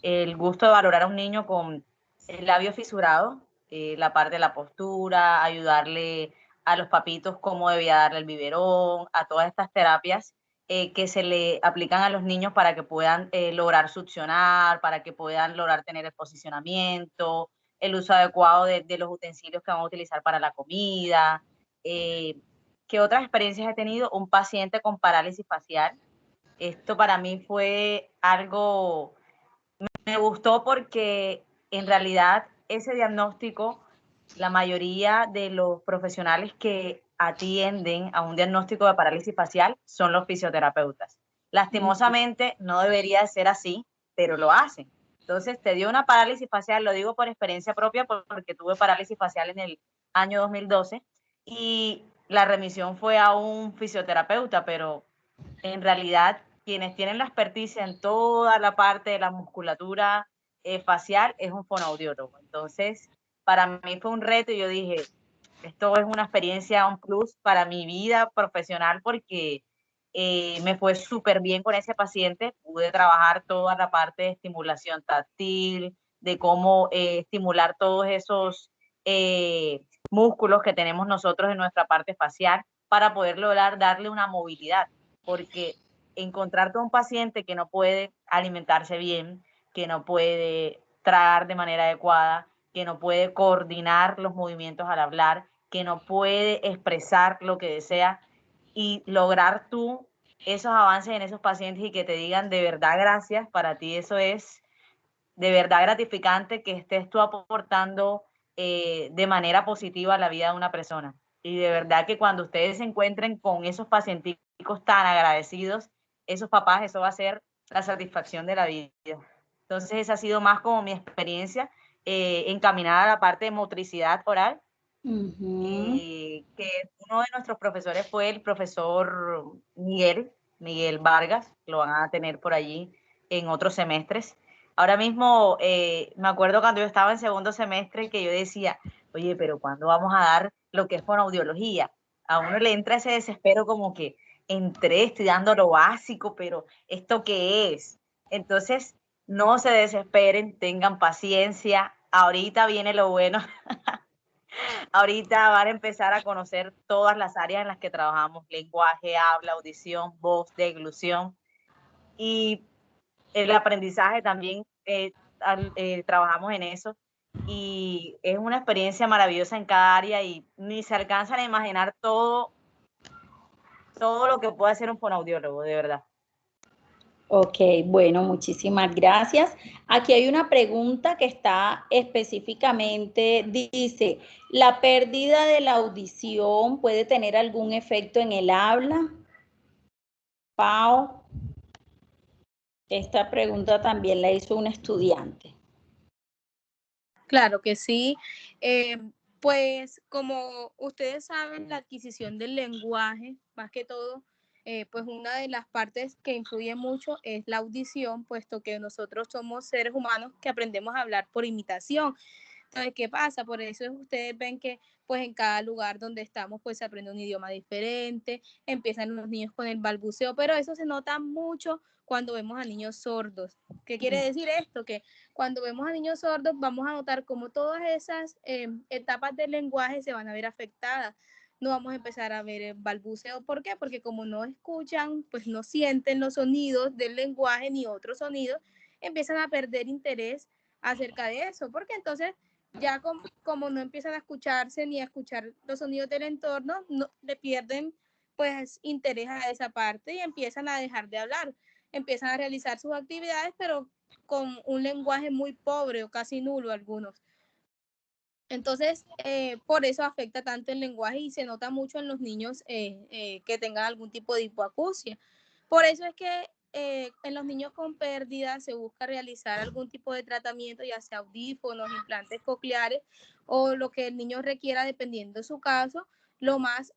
el gusto de valorar a un niño con el labio fisurado, la parte de la postura, ayudarle a los papitos cómo debía darle el biberón, a todas estas terapias que se le aplican a los niños para que puedan lograr succionar, para que puedan lograr tener el posicionamiento, el uso adecuado de los utensilios que van a utilizar para la comida. ¿Qué otras experiencias he tenido? Un paciente con parálisis facial. Esto para mí fue algo, me gustó porque en realidad ese diagnóstico, la mayoría de los profesionales que atienden a un diagnóstico de parálisis facial son los fisioterapeutas. Lastimosamente no debería ser así, pero lo hacen. Entonces te dio una parálisis facial, lo digo por experiencia propia porque tuve parálisis facial en el año 2012 y la remisión fue a un fisioterapeuta, pero en realidad quienes tienen la experticia en toda la parte de la musculatura facial es un fonoaudiólogo. Entonces, para mí fue un reto y yo dije, esto es una experiencia, un plus para mi vida profesional porque me fue súper bien con ese paciente. Pude trabajar toda la parte de estimulación táctil, de cómo estimular todos esos músculos que tenemos nosotros en nuestra parte facial para poder lograr darle una movilidad, porque encontrarte a un paciente que no puede alimentarse bien, que no puede tragar de manera adecuada, que no puede coordinar los movimientos al hablar, que no puede expresar lo que desea y lograr tú esos avances en esos pacientes y que te digan de verdad gracias, para ti eso es de verdad gratificante que estés tú aportando de manera positiva a la vida de una persona. Y de verdad que cuando ustedes se encuentren con esos pacienticos tan agradecidos, esos papás, eso va a ser la satisfacción de la vida. Entonces esa ha sido más como mi experiencia encaminada a la parte de motricidad oral, que uno de nuestros profesores fue el profesor Miguel Vargas, lo van a tener por allí en otros semestres. Ahora mismo me acuerdo cuando yo estaba en segundo semestre que yo decía, oye, pero ¿cuándo vamos a dar lo que es fonoaudiología? A uno le entra ese desespero como que entré, estoy dando lo básico, pero ¿esto qué es? Entonces, no se desesperen, tengan paciencia. Ahorita viene lo bueno. ahorita van a empezar a conocer todas las áreas en las que trabajamos: lenguaje, habla, audición, voz, deglución. Y el aprendizaje también, trabajamos en eso. Y es una experiencia maravillosa en cada área y ni se alcanzan a imaginar todo lo que puede hacer un fonoaudiólogo, de verdad. Ok, bueno, muchísimas gracias. Aquí hay una pregunta que está específicamente, dice, ¿la pérdida de la audición puede tener algún efecto en el habla? Pau, esta pregunta también la hizo un estudiante. Claro que sí. Pues como ustedes saben, la adquisición del lenguaje, más que todo, pues una de las partes que influye mucho es la audición, puesto que nosotros somos seres humanos que aprendemos a hablar por imitación. Entonces, ¿qué pasa? Por eso ustedes ven que pues en cada lugar donde estamos pues se aprende un idioma diferente, empiezan los niños con el balbuceo, pero eso se nota mucho cuando vemos a niños sordos. ¿Qué quiere decir esto? Que cuando vemos a niños sordos vamos a notar cómo todas esas etapas del lenguaje se van a ver afectadas. No vamos a empezar a ver el balbuceo. ¿Por qué? Porque como no escuchan, pues no sienten los sonidos del lenguaje ni otros sonidos, empiezan a perder interés acerca de eso. Porque entonces ya como no empiezan a escucharse ni a escuchar los sonidos del entorno, no, le pierden pues interés a esa parte y empiezan a dejar de hablar, empiezan a realizar sus actividades, pero con un lenguaje muy pobre o casi nulo algunos. Entonces, por eso afecta tanto el lenguaje y se nota mucho en los niños que tengan algún tipo de hipoacusia. Por eso es que en los niños con pérdida se busca realizar algún tipo de tratamiento, ya sea audífonos, implantes cocleares o lo que el niño requiera dependiendo de su caso, lo más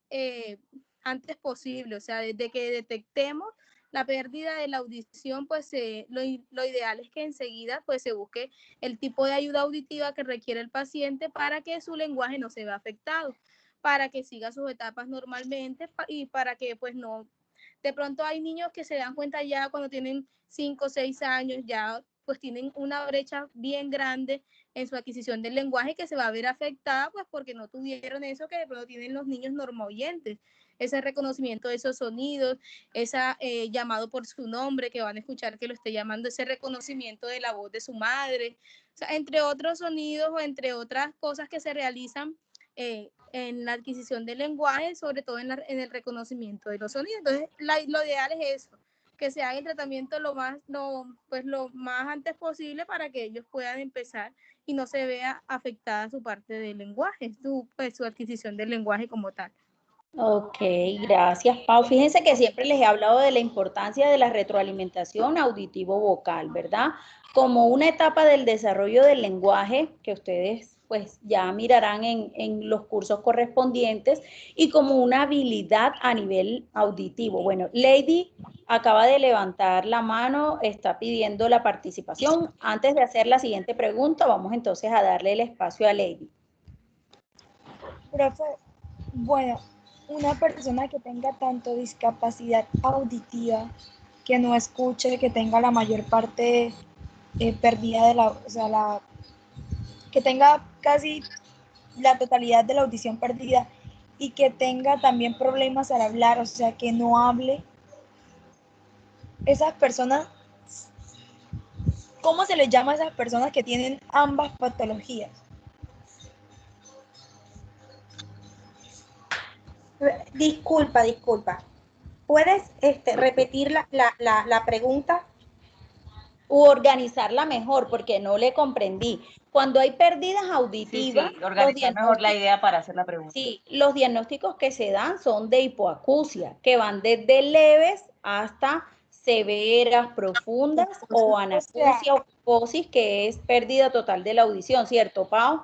antes posible. O sea, desde que detectemos la pérdida de la audición, pues lo ideal es que enseguida pues se busque el tipo de ayuda auditiva que requiere el paciente para que su lenguaje no se vea afectado, para que siga sus etapas normalmente y para que pues no, de pronto hay niños que se dan cuenta ya cuando tienen 5 o 6 años, ya pues tienen una brecha bien grande en su adquisición del lenguaje que se va a ver afectada pues porque no tuvieron eso que de pronto tienen los niños normoyentes, ese reconocimiento de esos sonidos, ese llamado por su nombre, que van a escuchar que lo esté llamando, ese reconocimiento de la voz de su madre, o sea, entre otros sonidos o entre otras cosas que se realizan en la adquisición del lenguaje, sobre todo en el reconocimiento de los sonidos. Entonces, lo ideal es eso, que se haga el tratamiento lo más antes posible para que ellos puedan empezar y no se vea afectada su parte del lenguaje, su adquisición del lenguaje como tal. Ok, gracias, Pau. Fíjense que siempre les he hablado de la importancia de la retroalimentación auditivo-vocal, ¿verdad? Como una etapa del desarrollo del lenguaje que ustedes pues ya mirarán en los cursos correspondientes y como una habilidad a nivel auditivo. Bueno, Lady acaba de levantar la mano, está pidiendo la participación. Antes de hacer la siguiente pregunta, vamos entonces a darle el espacio a Lady. Profe, bueno, una persona que tenga tanto discapacidad auditiva, que no escuche, que tenga la mayor parte perdida de que tenga casi la totalidad de la audición perdida y que tenga también problemas al hablar, o sea, que no hable, esas personas, ¿cómo se les llama a esas personas que tienen ambas patologías? Disculpa. ¿Puedes repetir la pregunta? U organizarla mejor, porque no le comprendí. Cuando hay pérdidas auditivas, sí, organizar mejor la idea para hacer la pregunta. Sí, los diagnósticos que se dan son de hipoacusia, que van desde leves hasta severas, profundas, o anacusia o hiposis, que es pérdida total de la audición, ¿cierto, Pau?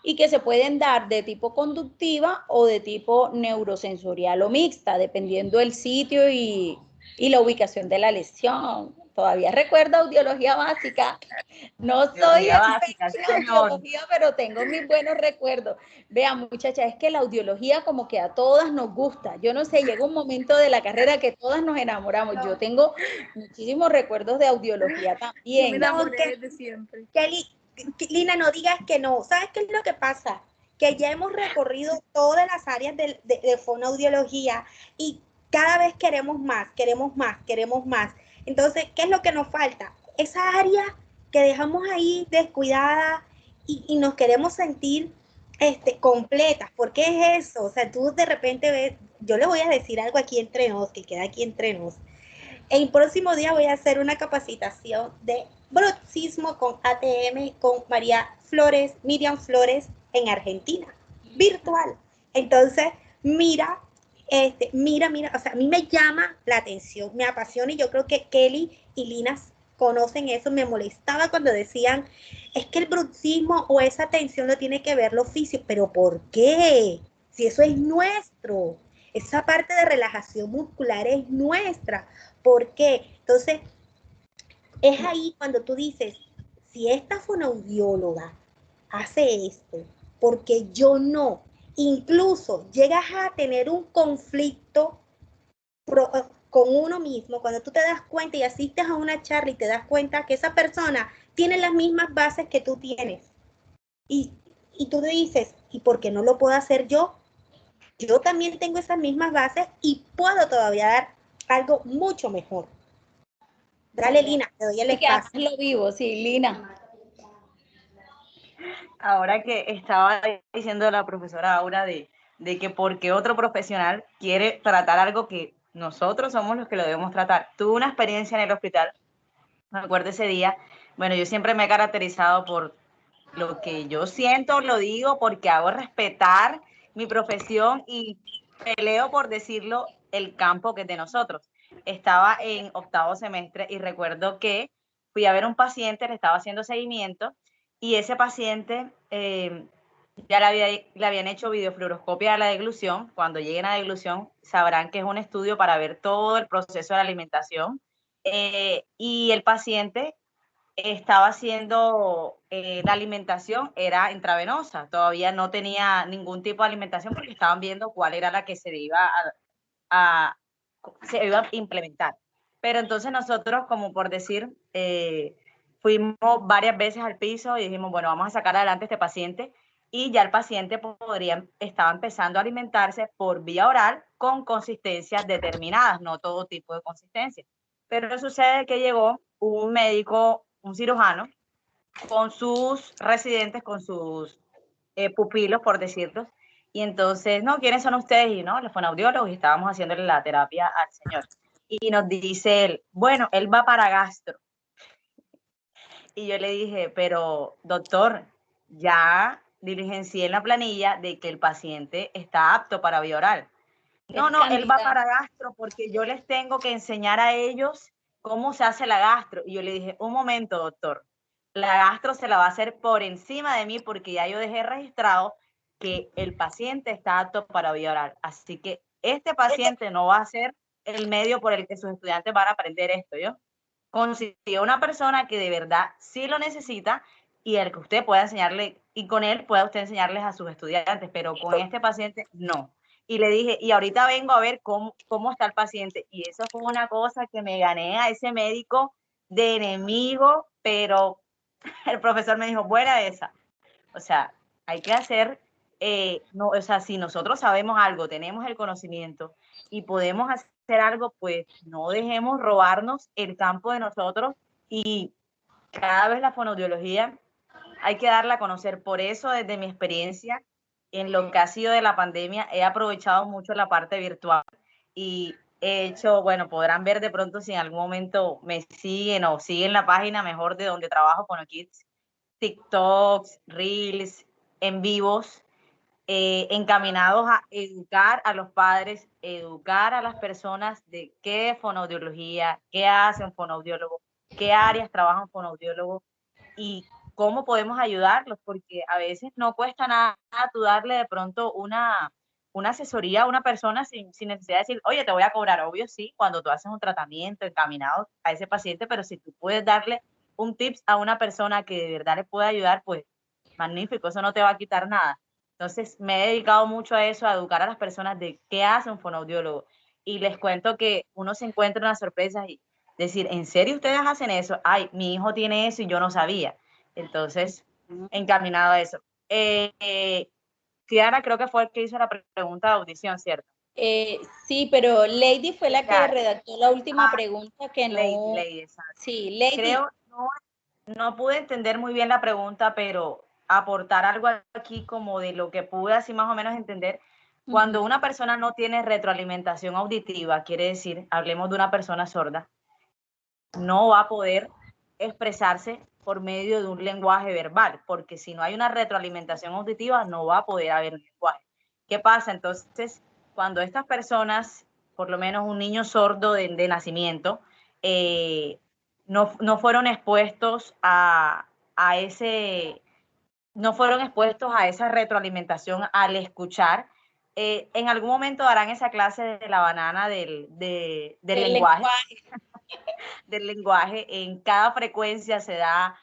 Y que se pueden dar de tipo conductiva o de tipo neurosensorial o mixta, dependiendo del sitio y la ubicación de la lesión. Todavía recuerdo audiología básica. No soy experta en audiología, pero tengo mis buenos recuerdos. Vean, muchachas, es que la audiología como que a todas nos gusta. Yo no sé, llega un momento de la carrera que todas nos enamoramos. Yo tengo muchísimos recuerdos de audiología también. Yo me enamoré desde siempre. Lina, no digas que no. ¿Sabes qué es lo que pasa? que ya hemos recorrido todas las áreas de fonoaudiología y cada vez queremos más, queremos más, queremos más. Entonces, ¿qué es lo que nos falta? Esa área que dejamos ahí descuidada y nos queremos sentir completas. ¿Por qué es eso? O sea, tú de repente ves, yo le voy a decir algo aquí entre nos, que queda aquí entre nos. El próximo día voy a hacer una capacitación de bruxismo con ATM con Miriam Flores en Argentina, virtual. Entonces, mira, o sea, a mí me llama la atención, me apasiona y yo creo que Kelly y Lina conocen eso. Me molestaba cuando decían, es que el bruxismo o esa atención lo tiene que ver lo físico, pero ¿por qué? Si eso es nuestro, esa parte de relajación muscular es nuestra. ¿Por qué? Entonces, es ahí cuando tú dices, si esta fonoaudióloga hace esto, porque yo no, incluso llegas a tener un conflicto con uno mismo, cuando tú te das cuenta y asistes a una charla y te das cuenta que esa persona tiene las mismas bases que tú tienes. Y tú te dices, ¿y por qué no lo puedo hacer yo? Yo también tengo esas mismas bases y puedo todavía dar algo mucho mejor. Dale, Lina, te doy el espacio. Lo vivo, sí, Lina. Ahora que estaba diciendo la profesora Aura de que porque otro profesional quiere tratar algo que nosotros somos los que lo debemos tratar. Tuve una experiencia en el hospital, me acuerdo ese día. Bueno, yo siempre me he caracterizado por lo que yo siento, lo digo porque hago respetar mi profesión y peleo por decirlo el campo que es de nosotros. Estaba en 8º semestre y recuerdo que fui a ver a un paciente, le estaba haciendo seguimiento y ese paciente ya le habían hecho videofluoroscopia a la deglución. Cuando lleguen a deglución sabrán que es un estudio para ver todo el proceso de la alimentación. Y el paciente estaba haciendo la alimentación, era intravenosa, todavía no tenía ningún tipo de alimentación porque estaban viendo cuál era la que se iba a implementar. Pero entonces nosotros, como por decir, fuimos varias veces al piso y dijimos, bueno, vamos a sacar adelante a este paciente, y ya el paciente estaba empezando a alimentarse por vía oral con consistencias determinadas, no todo tipo de consistencia. Pero sucede que llegó un médico, un cirujano, con sus residentes, con sus pupilos, por decirlo, y entonces, no, ¿quiénes son ustedes? Y no, los fonoaudiólogos, y estábamos haciéndole la terapia al señor. Y nos dice él, bueno, él va para gastro. Y yo le dije, pero doctor, ya diligencié en la planilla de que el paciente está apto para vía oral. No, él va para gastro porque yo les tengo que enseñar a ellos cómo se hace la gastro. Y yo le dije, un momento, doctor, la gastro se la va a hacer por encima de mí porque ya yo dejé registrado que el paciente está apto para vía oral. Así que este paciente no va a ser el medio por el que sus estudiantes van a aprender esto, ¿yo? Consiguió una persona que de verdad sí lo necesita y el que usted pueda enseñarle, y con él pueda usted enseñarles a sus estudiantes, pero con este paciente no. Y le dije, y ahorita vengo a ver cómo está el paciente. Y eso fue una cosa que me gané a ese médico de enemigo, pero el profesor me dijo, buena esa. O sea, hay que hacer, no, o sea, si nosotros sabemos algo, tenemos el conocimiento y podemos hacer algo, pues no dejemos robarnos el campo de nosotros, y cada vez la fonoaudiología hay que darla a conocer. Por eso, desde mi experiencia, en lo que ha sido de la pandemia, he aprovechado mucho la parte virtual y he hecho, bueno, podrán ver de pronto si en algún momento me siguen o siguen la página mejor de donde trabajo con Kids, TikToks, Reels, en vivos, encaminados a educar a los padres, educar a las personas de qué es fonoaudiología, qué hace un fonoaudiólogo, qué áreas trabaja un fonoaudiólogo y cómo podemos ayudarlos, porque a veces no cuesta nada tú darle de pronto una asesoría a una persona sin necesidad de decir, oye, te voy a cobrar. Obvio, sí, cuando tú haces un tratamiento encaminado a ese paciente, pero si tú puedes darle un tips a una persona que de verdad le puede ayudar, pues magnífico, eso no te va a quitar nada. Entonces me he dedicado mucho a eso, a educar a las personas de qué hace un fonoaudiólogo. Y les cuento que uno se encuentra unas sorpresas y decir, ¿en serio ustedes hacen eso? Ay, mi hijo tiene eso y yo no sabía. Entonces, encaminado a eso. Ciara creo que fue el que hizo la pregunta de audición, ¿cierto? Sí, pero Lady fue la que Claro. redactó la última pregunta que no... Lady, exacto. Sí, Lady. Creo, no pude entender muy bien la pregunta, pero aportar algo aquí como de lo que pude así más o menos entender. Cuando una persona no tiene retroalimentación auditiva, quiere decir, hablemos de una persona sorda, no va a poder expresarse por medio de un lenguaje verbal, porque si no hay una retroalimentación auditiva, no va a poder haber un lenguaje. ¿Qué pasa? Entonces, cuando estas personas, por lo menos un niño sordo de nacimiento, no fueron expuestos no fueron expuestos a esa retroalimentación al escuchar, en algún momento darán esa clase de la banana del lenguaje. Del lenguaje. En cada frecuencia se da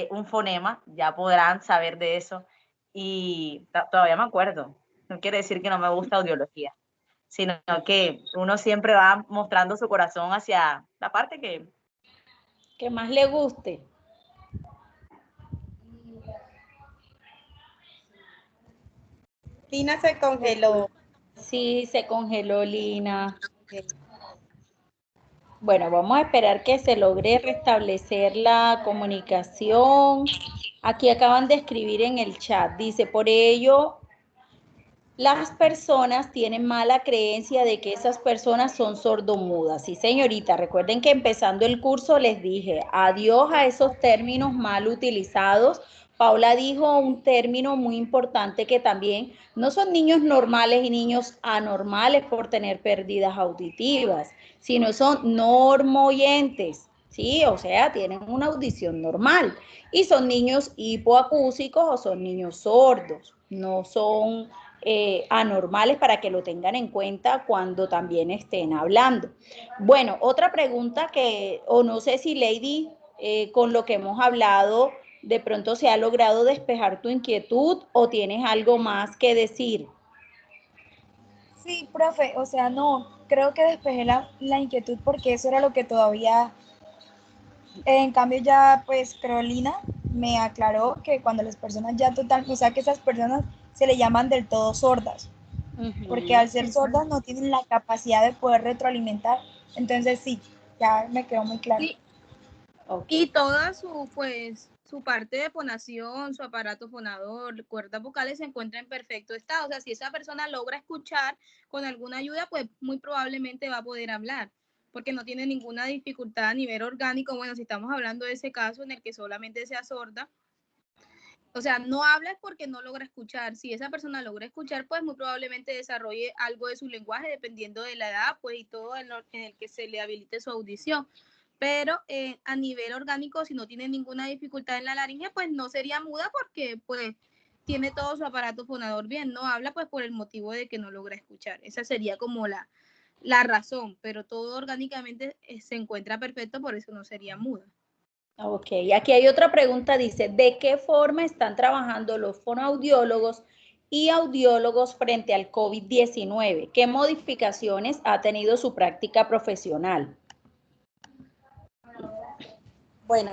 un fonema, ya podrán saber de eso. Y todavía me acuerdo. No quiere decir que no me gusta audiología, sino que uno siempre va mostrando su corazón hacia la parte que más le guste. Lina se congeló. Sí, se congeló Lina. Bueno, vamos a esperar que se logre restablecer la comunicación. Aquí acaban de escribir en el chat, dice, por ello, las personas tienen mala creencia de que esas personas son sordomudas. Sí, señorita, recuerden que empezando el curso les dije, adiós a esos términos mal utilizados. Paula dijo un término muy importante que también no son niños normales y niños anormales por tener pérdidas auditivas, sino son normoyentes, ¿sí? O sea, tienen una audición normal y son niños hipoacúsicos o son niños sordos, no son anormales para que lo tengan en cuenta cuando también estén hablando. Bueno, otra pregunta que, o no sé si Lady, con lo que hemos hablado, de pronto se ha logrado despejar tu inquietud o tienes algo más que decir. Sí, profe, o sea, no, creo que despejé la inquietud porque eso era lo que todavía, en cambio ya pues Carolina me aclaró que cuando las personas ya total, o sea que esas personas se le llaman del todo sordas, porque al ser sordas no tienen la capacidad de poder retroalimentar, entonces sí, ya me quedó muy claro. Sí. Okay. Y toda su parte de fonación, su aparato fonador, cuerdas vocales se encuentra en perfecto estado. O sea, si esa persona logra escuchar con alguna ayuda, pues muy probablemente va a poder hablar, porque no tiene ninguna dificultad a nivel orgánico. Bueno, si estamos hablando de ese caso en el que solamente sea sorda, o sea, no habla porque no logra escuchar. Si esa persona logra escuchar, pues muy probablemente desarrolle algo de su lenguaje, dependiendo de la edad, pues y todo en el que se le habilite su audición. Pero a nivel orgánico, si no tiene ninguna dificultad en la laringe, pues no sería muda porque pues tiene todo su aparato fonador bien, no habla pues por el motivo de que no logra escuchar. Esa sería como la razón, pero todo orgánicamente se encuentra perfecto, por eso no sería muda. Ok, aquí hay otra pregunta, dice, ¿de qué forma están trabajando los fonoaudiólogos y audiólogos frente al COVID-19? ¿Qué modificaciones ha tenido su práctica profesional? Bueno,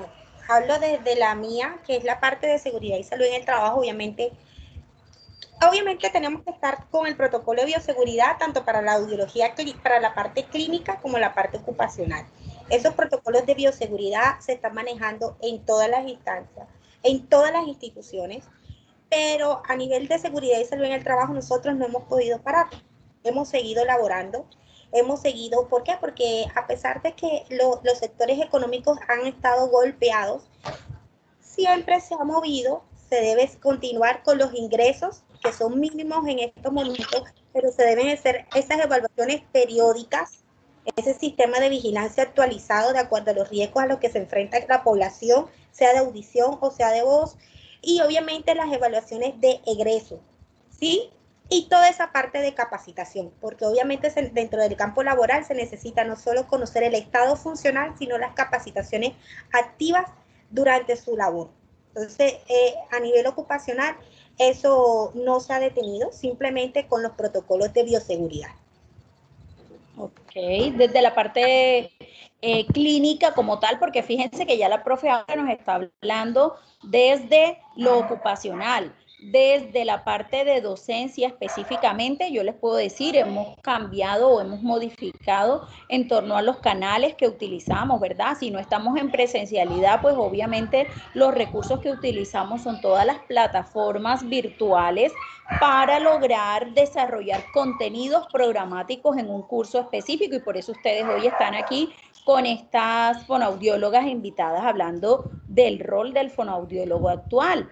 hablo desde la mía, que es la parte de seguridad y salud en el trabajo. Obviamente tenemos que estar con el protocolo de bioseguridad, tanto para la audiología, para la parte clínica como la parte ocupacional. Esos protocolos de bioseguridad se están manejando en todas las instancias, en todas las instituciones, pero a nivel de seguridad y salud en el trabajo nosotros no hemos podido parar. Hemos seguido laborando, hemos seguido, ¿por qué? Porque a pesar de que los sectores económicos han estado golpeados, siempre se ha movido, se debe continuar con los ingresos que son mínimos en estos momentos, pero se deben hacer esas evaluaciones periódicas, ese sistema de vigilancia actualizado de acuerdo a los riesgos a los que se enfrenta la población, sea de audición o sea de voz, y obviamente las evaluaciones de egreso, ¿sí? Y toda esa parte de capacitación, porque obviamente dentro del campo laboral se necesita no solo conocer el estado funcional, sino las capacitaciones activas durante su labor. Entonces, a nivel ocupacional, eso no se ha detenido, simplemente con los protocolos de bioseguridad. Ok, desde la parte clínica como tal, porque fíjense que ya la profe ahora nos está hablando desde lo ocupacional, Desde la parte de docencia específicamente, yo les puedo decir, hemos cambiado o hemos modificado en torno a los canales que utilizamos, ¿verdad? Si no estamos en presencialidad, pues obviamente los recursos que utilizamos son todas las plataformas virtuales para lograr desarrollar contenidos programáticos en un curso específico, y por eso ustedes hoy están aquí con estas fonoaudiólogas invitadas hablando del rol del fonoaudiólogo actual.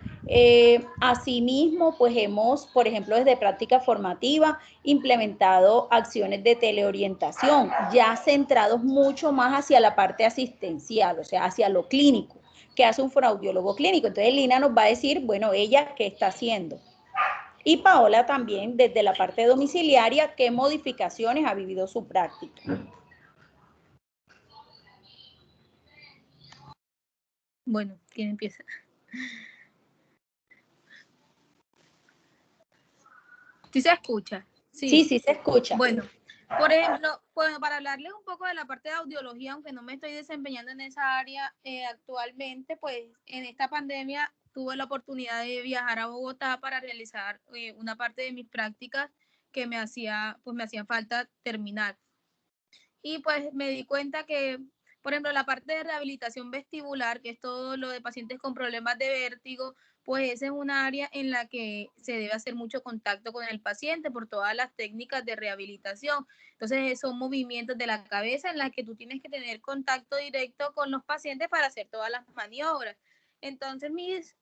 Asimismo, pues hemos, por ejemplo, desde práctica formativa, implementado acciones de teleorientación, ya centrados mucho más hacia la parte asistencial, o sea, hacia lo clínico, que hace un fonoaudiólogo clínico. Entonces, Lina nos va a decir, bueno, ella qué está haciendo. Y Paola también, desde la parte domiciliaria, qué modificaciones ha vivido su práctica. Bueno, ¿quién empieza? ¿Sí se escucha? Sí, sí se escucha. Bueno, por ejemplo, bueno, para hablarles un poco de la parte de audiología, aunque no me estoy desempeñando en esa área actualmente, pues en esta pandemia tuve la oportunidad de viajar a Bogotá para realizar una parte de mis prácticas que me hacía falta terminar. Y pues me di cuenta que, por ejemplo, la parte de rehabilitación vestibular, que es todo lo de pacientes con problemas de vértigo, pues esa es una área en la que se debe hacer mucho contacto con el paciente por todas las técnicas de rehabilitación. Entonces, son movimientos de la cabeza en las que tú tienes que tener contacto directo con los pacientes para hacer todas las maniobras. Entonces, mis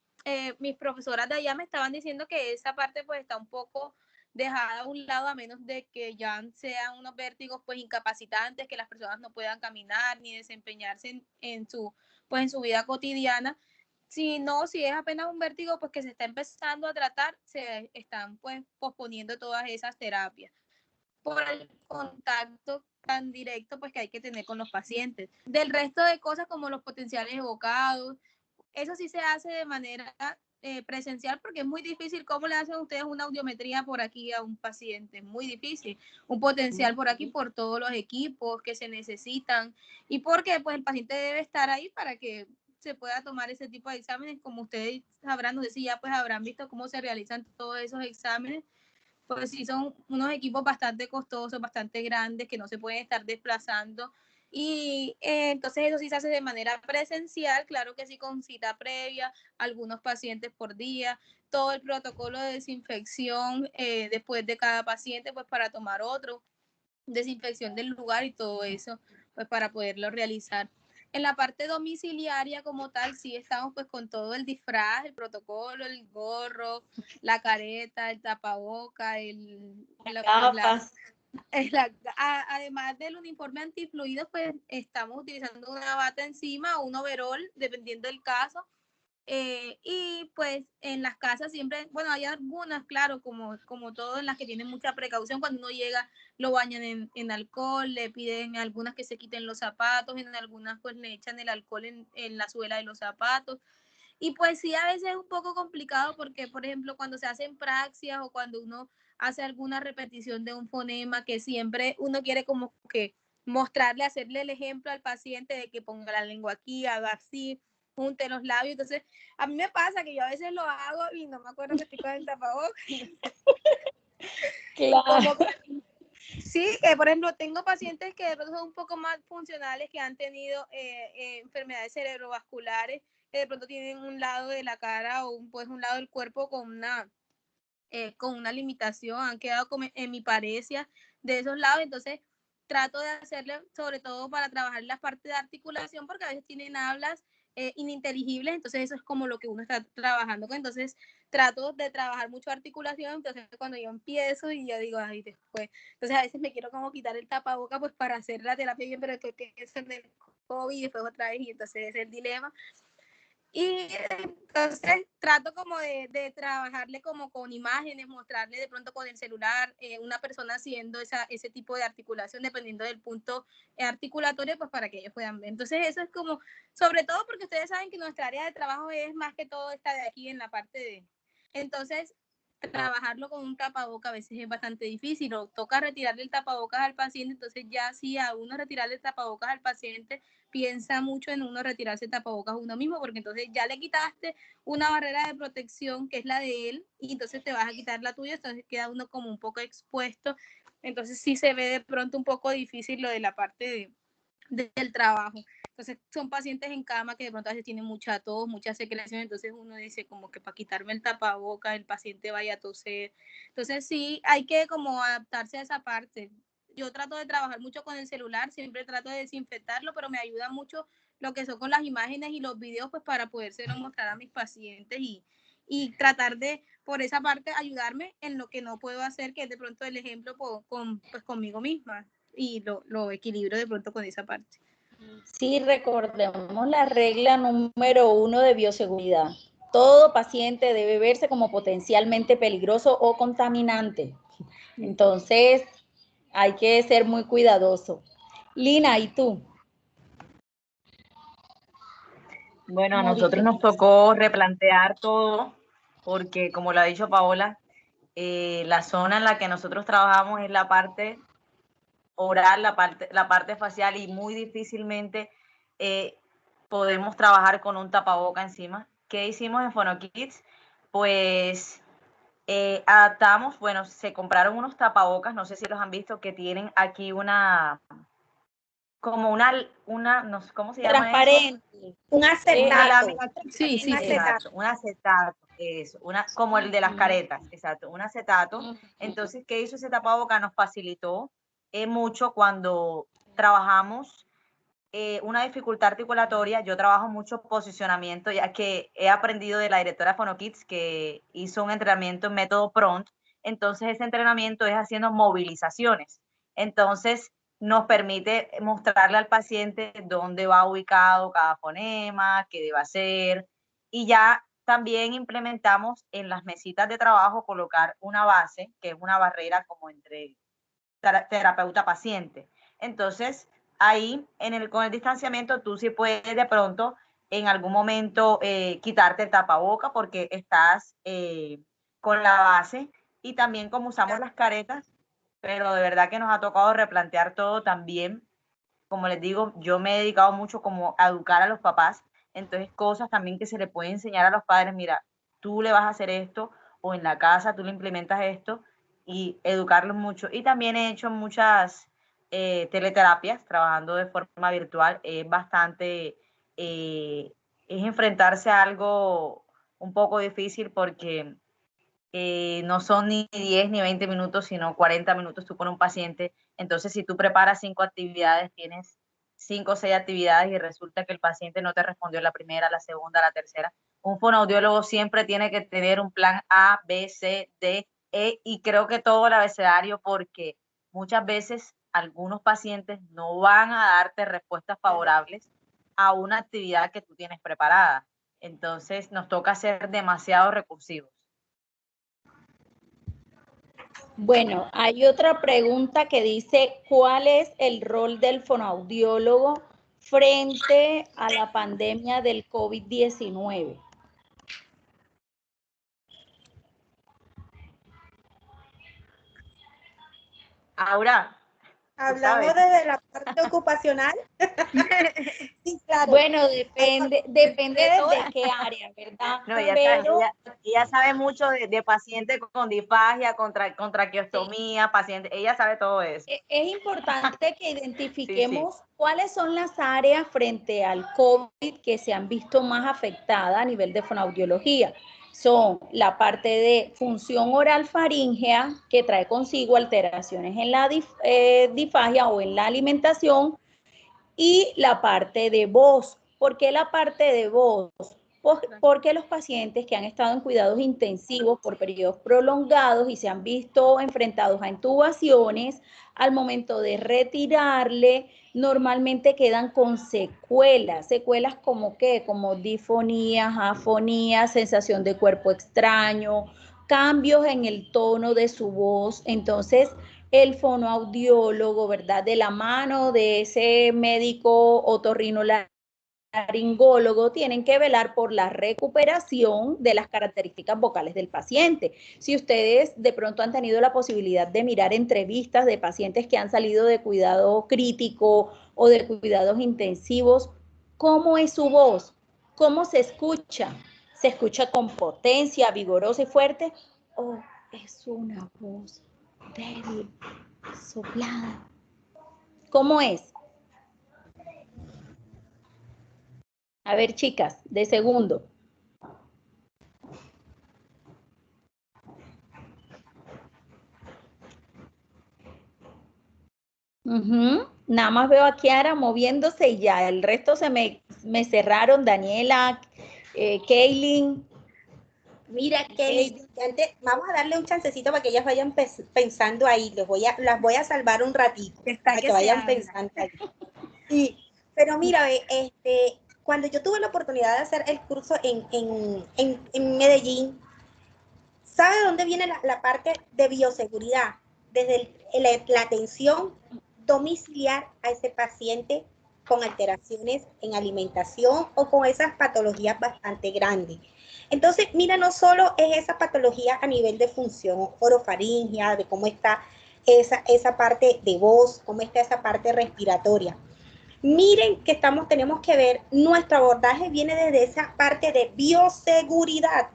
profesoras de allá me estaban diciendo que esa parte pues está un poco dejada a un lado, a menos de que ya sean unos vértigos pues incapacitantes, que las personas no puedan caminar ni desempeñarse en su vida cotidiana. Si no, si es apenas un vértigo pues que se está empezando a tratar, se están pues posponiendo todas esas terapias por el contacto tan directo pues que hay que tener con los pacientes. Del resto de cosas como los potenciales evocados, eso sí se hace de manera presencial, porque es muy difícil. ¿Cómo le hacen ustedes una audiometría por aquí a un paciente? Es muy difícil. Un potencial por aquí por todos los equipos que se necesitan, y porque pues el paciente debe estar ahí para que se pueda tomar ese tipo de exámenes. Como ustedes sabrán, no sé si ya pues habrán visto cómo se realizan todos esos exámenes, pues sí son unos equipos bastante costosos, bastante grandes, que no se pueden estar desplazando. Y entonces eso sí se hace de manera presencial, claro que sí, con cita previa, algunos pacientes por día, todo el protocolo de desinfección después de cada paciente, pues para tomar otro, desinfección del lugar y todo eso, pues para poderlo realizar. En la parte domiciliaria como tal, sí estamos pues con todo el disfraz, el protocolo, el gorro, la careta, el tapaboca, además del uniforme antifluidos, pues estamos utilizando una bata encima o un overol, dependiendo del caso. Y pues en las casas siempre, bueno, hay algunas, claro, como todo, en las que tienen mucha precaución. Cuando uno llega, lo bañan en alcohol, le piden algunas que se quiten los zapatos, en algunas pues le echan el alcohol en la suela de los zapatos. Y pues sí, a veces es un poco complicado porque, por ejemplo, cuando se hacen praxias o cuando uno hace alguna repetición de un fonema, que siempre uno quiere como que mostrarle, hacerle el ejemplo al paciente de que ponga la lengua aquí, haga así, junte los labios. Entonces, a mí me pasa que yo a veces lo hago y no me acuerdo que estoy con el tapabocas. Claro. Sí, por ejemplo, tengo pacientes que de pronto son un poco más funcionales, que han tenido enfermedades cerebrovasculares, que de pronto tienen un lado de la cara o pues un lado del cuerpo con una limitación, han quedado como hemiparesia de esos lados. Entonces trato de hacerle, sobre todo para trabajar la parte de articulación, porque a veces tienen hablas ininteligibles, entonces eso es como lo que uno está trabajando con. Entonces trato de trabajar mucho articulación. Entonces cuando yo empiezo y yo digo, ay, después, entonces a veces me quiero como quitar el tapaboca pues para hacer la terapia bien, pero que es en el COVID y después otra vez, y entonces es el dilema. Y entonces trato como de trabajarle como con imágenes, mostrarle de pronto con el celular una persona haciendo ese tipo de articulación, dependiendo del punto articulatorio, pues para que ellos puedan ver. Entonces eso es como, sobre todo porque ustedes saben que nuestra área de trabajo es más que todo esta de aquí en la parte de... Entonces, trabajarlo con un tapaboca a veces es bastante difícil, o toca retirarle el tapabocas al paciente. Entonces ya sí, a uno retirarle el tapabocas al paciente piensa mucho en uno retirarse tapabocas uno mismo, porque entonces ya le quitaste una barrera de protección que es la de él, y entonces te vas a quitar la tuya, entonces queda uno como un poco expuesto. Entonces sí se ve de pronto un poco difícil lo de la parte del trabajo. Entonces son pacientes en cama que de pronto a veces tienen mucha tos, mucha secreción, entonces uno dice como que para quitarme el tapabocas el paciente vaya a toser. Entonces sí, hay que como adaptarse a esa parte. Yo trato de trabajar mucho con el celular, siempre trato de desinfectarlo, pero me ayuda mucho lo que son con las imágenes y los videos, pues para podérselo mostrar a mis pacientes y tratar de, por esa parte, ayudarme en lo que no puedo hacer, que es de pronto el ejemplo pues conmigo misma, y lo equilibro de pronto con esa parte. Sí, recordemos la regla número 1 de bioseguridad. Todo paciente debe verse como potencialmente peligroso o contaminante. Entonces, hay que ser muy cuidadoso. Lina, ¿y tú? Bueno, a nosotros nos tocó replantear todo, porque como lo ha dicho Paola, la zona en la que nosotros trabajamos es la parte oral, la parte facial, y muy difícilmente podemos trabajar con un tapaboca encima. ¿Qué hicimos en FonoKids? Pues adaptamos, bueno, se compraron unos tapabocas, no sé si los han visto, que tienen aquí como no sé, ¿cómo se llama Transparente. eso? Un acetato. Una lámina. Sí, sí, exacto, un acetato, eso, como el de las caretas, exacto, un acetato. Entonces, ¿qué hizo ese tapaboca? Nos facilitó mucho cuando trabajamos una dificultad articulatoria. Yo trabajo mucho posicionamiento, ya que he aprendido de la directora de FonoKids, que hizo un entrenamiento en método PRONT. Entonces, ese entrenamiento es haciendo movilizaciones. Entonces, nos permite mostrarle al paciente dónde va ubicado cada fonema, qué debe hacer, y ya también implementamos en las mesitas de trabajo colocar una base, que es una barrera como entre terapeuta-paciente. Entonces, ahí con el distanciamiento tú sí puedes de pronto en algún momento quitarte el tapaboca porque estás con la base, y también como usamos las caretas, pero de verdad que nos ha tocado replantear todo también. Como les digo, yo me he dedicado mucho como a educar a los papás, entonces cosas también que se le puede enseñar a los padres, mira, tú le vas a hacer esto, o en la casa tú le implementas esto, y educarlos mucho. Y también he hecho muchas teleterapias, trabajando de forma virtual. Es bastante, es enfrentarse a algo un poco difícil porque no son ni 10 ni 20 minutos, sino 40 minutos tú con un paciente. Entonces, si tú preparas 5 actividades, tienes 5 o 6 actividades y resulta que el paciente no te respondió la primera, la segunda, la tercera. Un fonoaudiólogo siempre tiene que tener un plan A, B, C, D, E, y creo que todo el abecedario, porque muchas veces algunos pacientes no van a darte respuestas favorables a una actividad que tú tienes preparada. Entonces, nos toca ser demasiado recursivos. Bueno, hay otra pregunta que dice, ¿cuál es el rol del fonoaudiólogo frente a la pandemia del COVID-19? Aura, Hablamos desde la parte ocupacional. Sí, claro. Bueno, depende desde qué área, ¿verdad? No, Pero ella sabe mucho de pacientes con disfagia, con traqueostomía, pacientes, ella sabe todo eso. es importante que identifiquemos cuáles son las áreas frente al COVID que se han visto más afectadas a nivel de fonoaudiología. Son la parte de función oral faríngea, que trae consigo alteraciones en la disfagia o en la alimentación, y la parte de voz. ¿Por qué la parte de voz? Porque los pacientes que han estado en cuidados intensivos por periodos prolongados y se han visto enfrentados a intubaciones, al momento de retirarle, normalmente quedan con secuelas como qué, como disfonías, afonías, sensación de cuerpo extraño, cambios en el tono de su voz. Entonces, el fonoaudiólogo, ¿verdad? De la mano de ese médico otorrinolaringólogo laringólogo tienen que velar por la recuperación de las características vocales del paciente. Si ustedes de pronto han tenido la posibilidad de mirar entrevistas de pacientes que han salido de cuidado crítico o de cuidados intensivos, ¿cómo es su voz? ¿Cómo se escucha? ¿Se escucha con potencia, vigorosa y fuerte? ¿O es una voz débil, soplada? ¿Cómo es? A ver, chicas, de segundo. Nada más veo a Kiara moviéndose y ya, el resto se me cerraron. Daniela, Kaylin. Mira, Kelly, vamos a darle un chancecito para que ellas vayan pensando ahí. Las voy a salvar un ratito para que vayan pensando ahí. Sí, pero mira, cuando yo tuve la oportunidad de hacer el curso en Medellín, ¿sabe de dónde viene la parte de bioseguridad? Desde la atención domiciliar a ese paciente con alteraciones en alimentación o con esas patologías bastante grandes. Entonces, mira, no solo es esa patología a nivel de función orofaringia, de cómo está esa parte de voz, cómo está esa parte respiratoria. Miren que tenemos que ver, nuestro abordaje viene desde esa parte de bioseguridad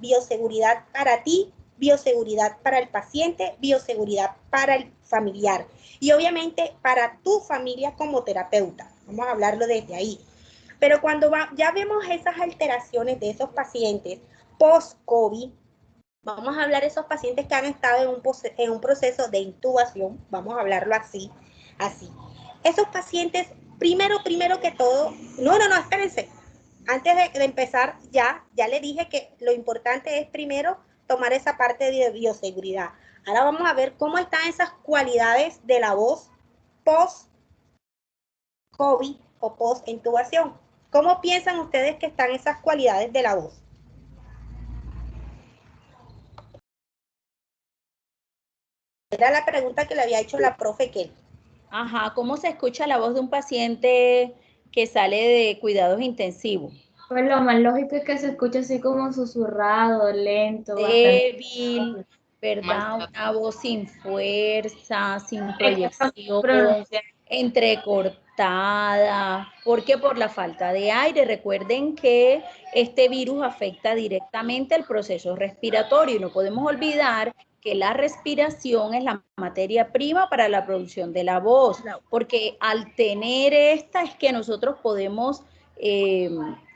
para ti, bioseguridad para el paciente, bioseguridad para el familiar y obviamente para tu familia como terapeuta. Vamos a hablarlo desde ahí. Pero cuando ya vemos esas alteraciones de esos pacientes post-COVID, vamos a hablar de esos pacientes que han estado en un proceso de intubación, vamos a hablarlo así. Esos pacientes, primero que todo, no, espérense. Antes de empezar, ya le dije que lo importante es primero tomar esa parte de bioseguridad. Ahora vamos a ver cómo están esas cualidades de la voz post-COVID o post-intubación. ¿Cómo piensan ustedes que están esas cualidades de la voz? Era la pregunta que le había hecho la profe Kelly. Ajá, ¿cómo se escucha la voz de un paciente que sale de cuidados intensivos? Pues lo más lógico es que se escuche así como susurrado, lento, débil, ¿verdad? Una voz sin fuerza, sin proyección, entrecortada. ¿Por qué? Por la falta de aire. Recuerden que este virus afecta directamente el proceso respiratorio y no podemos olvidar que la respiración es la materia prima para la producción de la voz, porque al tener esta es que nosotros podemos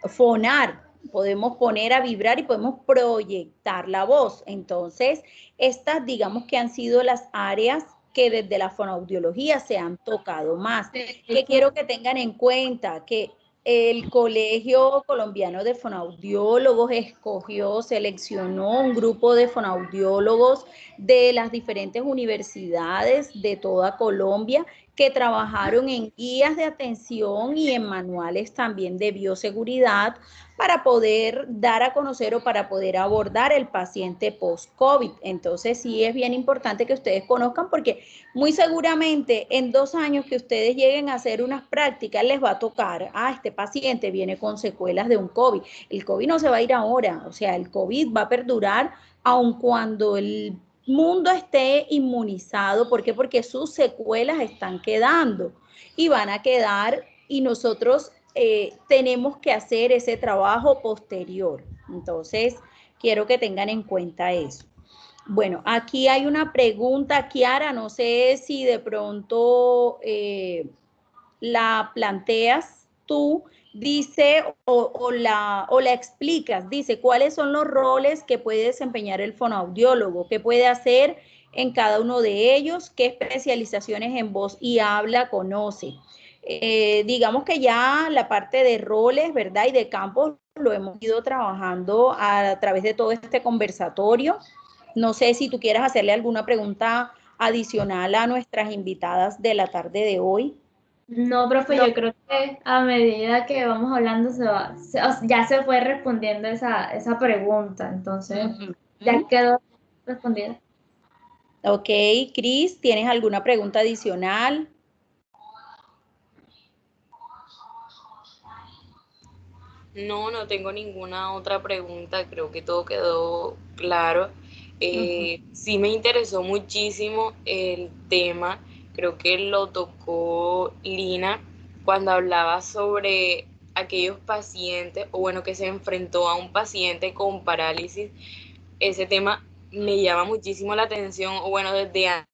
fonar, podemos poner a vibrar y podemos proyectar la voz. Entonces, estas digamos que han sido las áreas que desde la fonoaudiología se han tocado más. Que quiero que tengan en cuenta que el Colegio Colombiano de Fonoaudiólogos seleccionó un grupo de fonoaudiólogos de las diferentes universidades de toda Colombia que trabajaron en guías de atención y en manuales también de bioseguridad para poder dar a conocer o para poder abordar el paciente post-COVID. Entonces sí es bien importante que ustedes conozcan porque muy seguramente en 2 años que ustedes lleguen a hacer unas prácticas les va a tocar, este paciente viene con secuelas de un COVID. El COVID no se va a ir ahora, o sea, el COVID va a perdurar aun cuando el mundo esté inmunizado. ¿Por qué? Porque sus secuelas están quedando y van a quedar y nosotros tenemos que hacer ese trabajo posterior. Entonces, quiero que tengan en cuenta eso. Bueno, aquí hay una pregunta, Kiara, no sé si de pronto la planteas tú, dice, o la explicas, dice, ¿cuáles son los roles que puede desempeñar el fonoaudiólogo? ¿Qué puede hacer en cada uno de ellos? ¿Qué especializaciones en voz y habla conoce? Digamos que ya la parte de roles, ¿verdad? Y de campos lo hemos ido trabajando a través de todo este conversatorio. No sé si tú quieras hacerle alguna pregunta adicional a nuestras invitadas de la tarde de hoy. No, profe, yo creo que a medida que vamos hablando ya se fue respondiendo esa pregunta, entonces ya quedó respondida. Ok, Cris, ¿tienes alguna pregunta adicional? No, no tengo ninguna otra pregunta, creo que todo quedó claro. Sí me interesó muchísimo el tema, creo que lo tocó Lina cuando hablaba sobre aquellos pacientes, o bueno, que se enfrentó a un paciente con parálisis. Ese tema me llama muchísimo la atención, o bueno, desde antes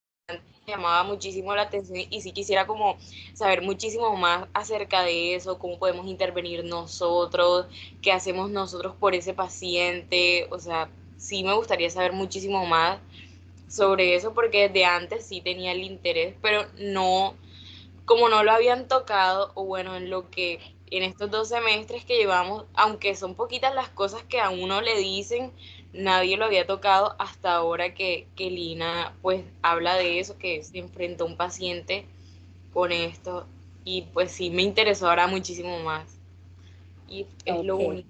me llamaba muchísimo la atención y sí quisiera como saber muchísimo más acerca de eso, cómo podemos intervenir nosotros, qué hacemos nosotros por ese paciente, o sea, sí me gustaría saber muchísimo más sobre eso porque desde antes sí tenía el interés, pero no, como no lo habían tocado, o bueno, en lo que en estos 2 semestres que llevamos, aunque son poquitas las cosas que a uno le dicen, nadie lo había tocado hasta ahora que Lina pues habla de eso, que se enfrentó a un paciente con esto, y pues sí me interesó ahora muchísimo más. Y es lo Ok. único.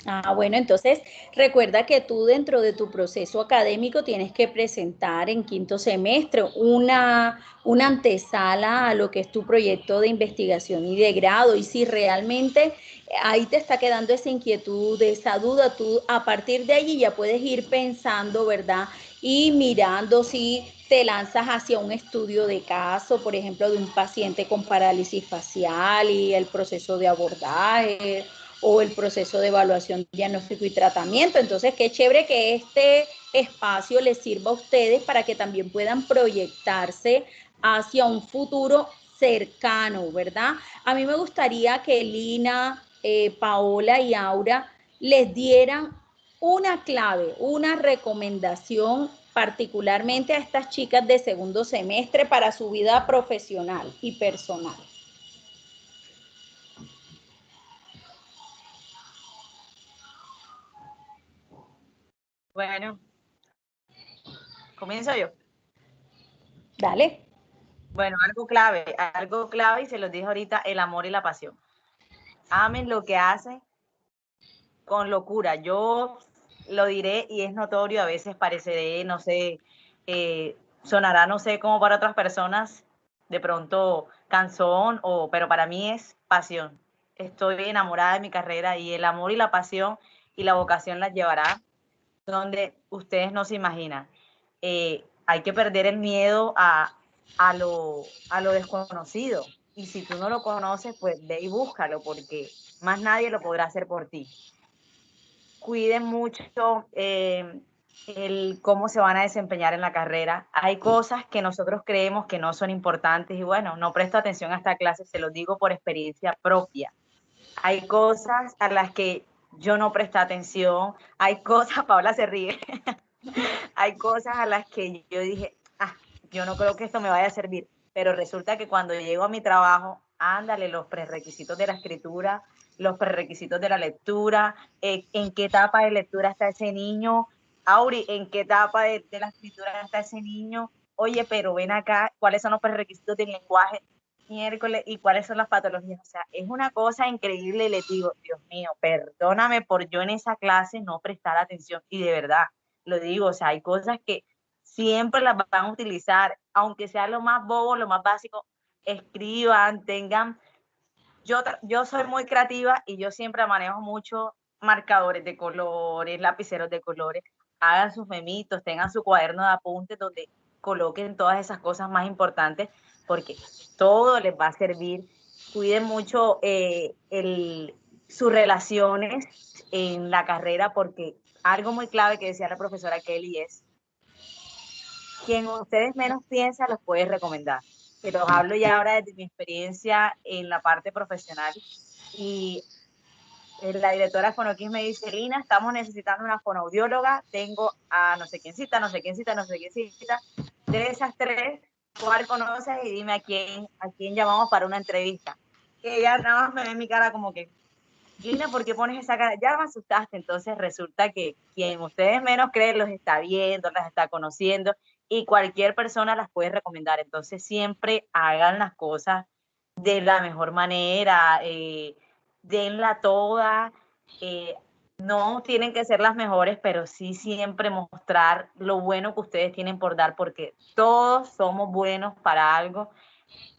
Ah, bueno, entonces recuerda que tú dentro de tu proceso académico tienes que presentar en quinto semestre una antesala a lo que es tu proyecto de investigación y de grado. Y si realmente ahí te está quedando esa inquietud, esa duda, tú a partir de allí ya puedes ir pensando, ¿verdad? Y mirando si te lanzas hacia un estudio de caso, por ejemplo, de un paciente con parálisis facial y el proceso de abordaje o el proceso de evaluación, diagnóstico y tratamiento. Entonces, qué chévere que este espacio les sirva a ustedes para que también puedan proyectarse hacia un futuro cercano, ¿verdad? A mí me gustaría que Lina, Paola y Aura les dieran una clave, una recomendación particularmente a estas chicas de segundo semestre para su vida profesional y personal. Bueno, comienzo yo. Dale. Bueno, algo clave y se los dije ahorita, el amor y la pasión. Amen lo que hacen con locura. Yo lo diré y es notorio, a veces pareceré, no sé, sonará, no sé, como para otras personas, de pronto canzón, pero para mí es pasión. Estoy enamorada de mi carrera y el amor y la pasión y la vocación las llevará donde ustedes no se imaginan. Hay que perder el miedo a lo desconocido. Y si tú no lo conoces, pues ve y búscalo, porque más nadie lo podrá hacer por ti. Cuiden mucho el cómo se van a desempeñar en la carrera. Hay cosas que nosotros creemos que no son importantes y bueno, no presto atención a esta clase, se los digo por experiencia propia. Hay cosas a las que yo no presté atención, hay cosas, Paola se ríe, hay cosas a las que yo dije, yo no creo que esto me vaya a servir, pero resulta que cuando llego a mi trabajo, ándale, los prerequisitos de la escritura, los prerequisitos de la lectura, en qué etapa de lectura está ese niño, Auri, en qué etapa de la escritura está ese niño, oye, pero ven acá, ¿cuáles son los prerequisitos del lenguaje? Miércoles, y cuáles son las patologías, o sea, es una cosa increíble y les digo, Dios mío, perdóname por yo en esa clase no prestar atención, y de verdad, lo digo, o sea, hay cosas que siempre las van a utilizar, aunque sea lo más bobo, lo más básico, escriban, tengan, yo soy muy creativa y yo siempre manejo mucho marcadores de colores, lapiceros de colores, hagan sus memitos, tengan su cuaderno de apuntes donde coloquen todas esas cosas más importantes, porque todo les va a servir. Cuiden mucho sus relaciones en la carrera, porque algo muy clave que decía la profesora Kelly es, quien ustedes menos piensan los puede recomendar. Se los hablo ya ahora desde mi experiencia en la parte profesional. Y la directora de Fonoquis me dice, Lina, estamos necesitando una fonoaudióloga, tengo a no sé quién cita, no sé quién cita, no sé quién cita. De esas tres, ¿cuál conoces? Y dime a quién llamamos para una entrevista. Que ella nada más me ve en mi cara como que, Lina, ¿por qué pones esa cara? Ya me asustaste. Entonces resulta que quien ustedes menos creen los está viendo, las está conociendo y cualquier persona las puede recomendar. Entonces siempre hagan las cosas de la mejor manera, denla toda. eh, no tienen que ser las mejores, pero sí siempre mostrar lo bueno que ustedes tienen por dar, porque todos somos buenos para algo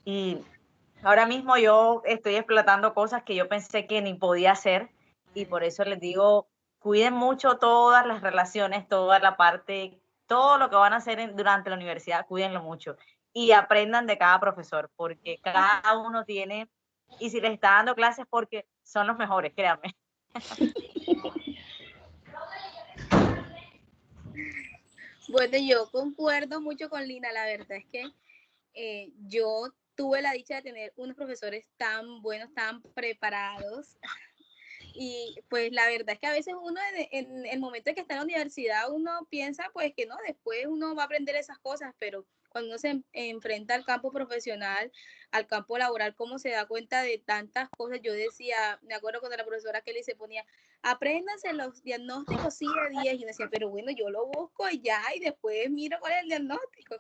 y Ahora mismo yo estoy explotando cosas que yo pensé que ni podía hacer y por eso les digo, cuiden mucho todas las relaciones, toda la parte, todo lo que van a hacer durante la universidad, cuídenlo mucho y aprendan de cada profesor porque cada uno tiene, y si les está dando clases porque son los mejores, créanme. Bueno, yo concuerdo mucho con Lina, la verdad es que yo tuve la dicha de tener unos profesores tan buenos, tan preparados. Y pues la verdad es que a veces uno en el momento en que está en la universidad, uno piensa pues que no, después uno va a aprender esas cosas, pero cuando uno se enfrenta al campo profesional, al campo laboral, cómo se da cuenta de tantas cosas. Yo decía, me acuerdo cuando la profesora Kelly se ponía, apréndanse los diagnósticos sí a 10, y yo decía, pero bueno, yo lo busco y ya, y después miro cuál es el diagnóstico.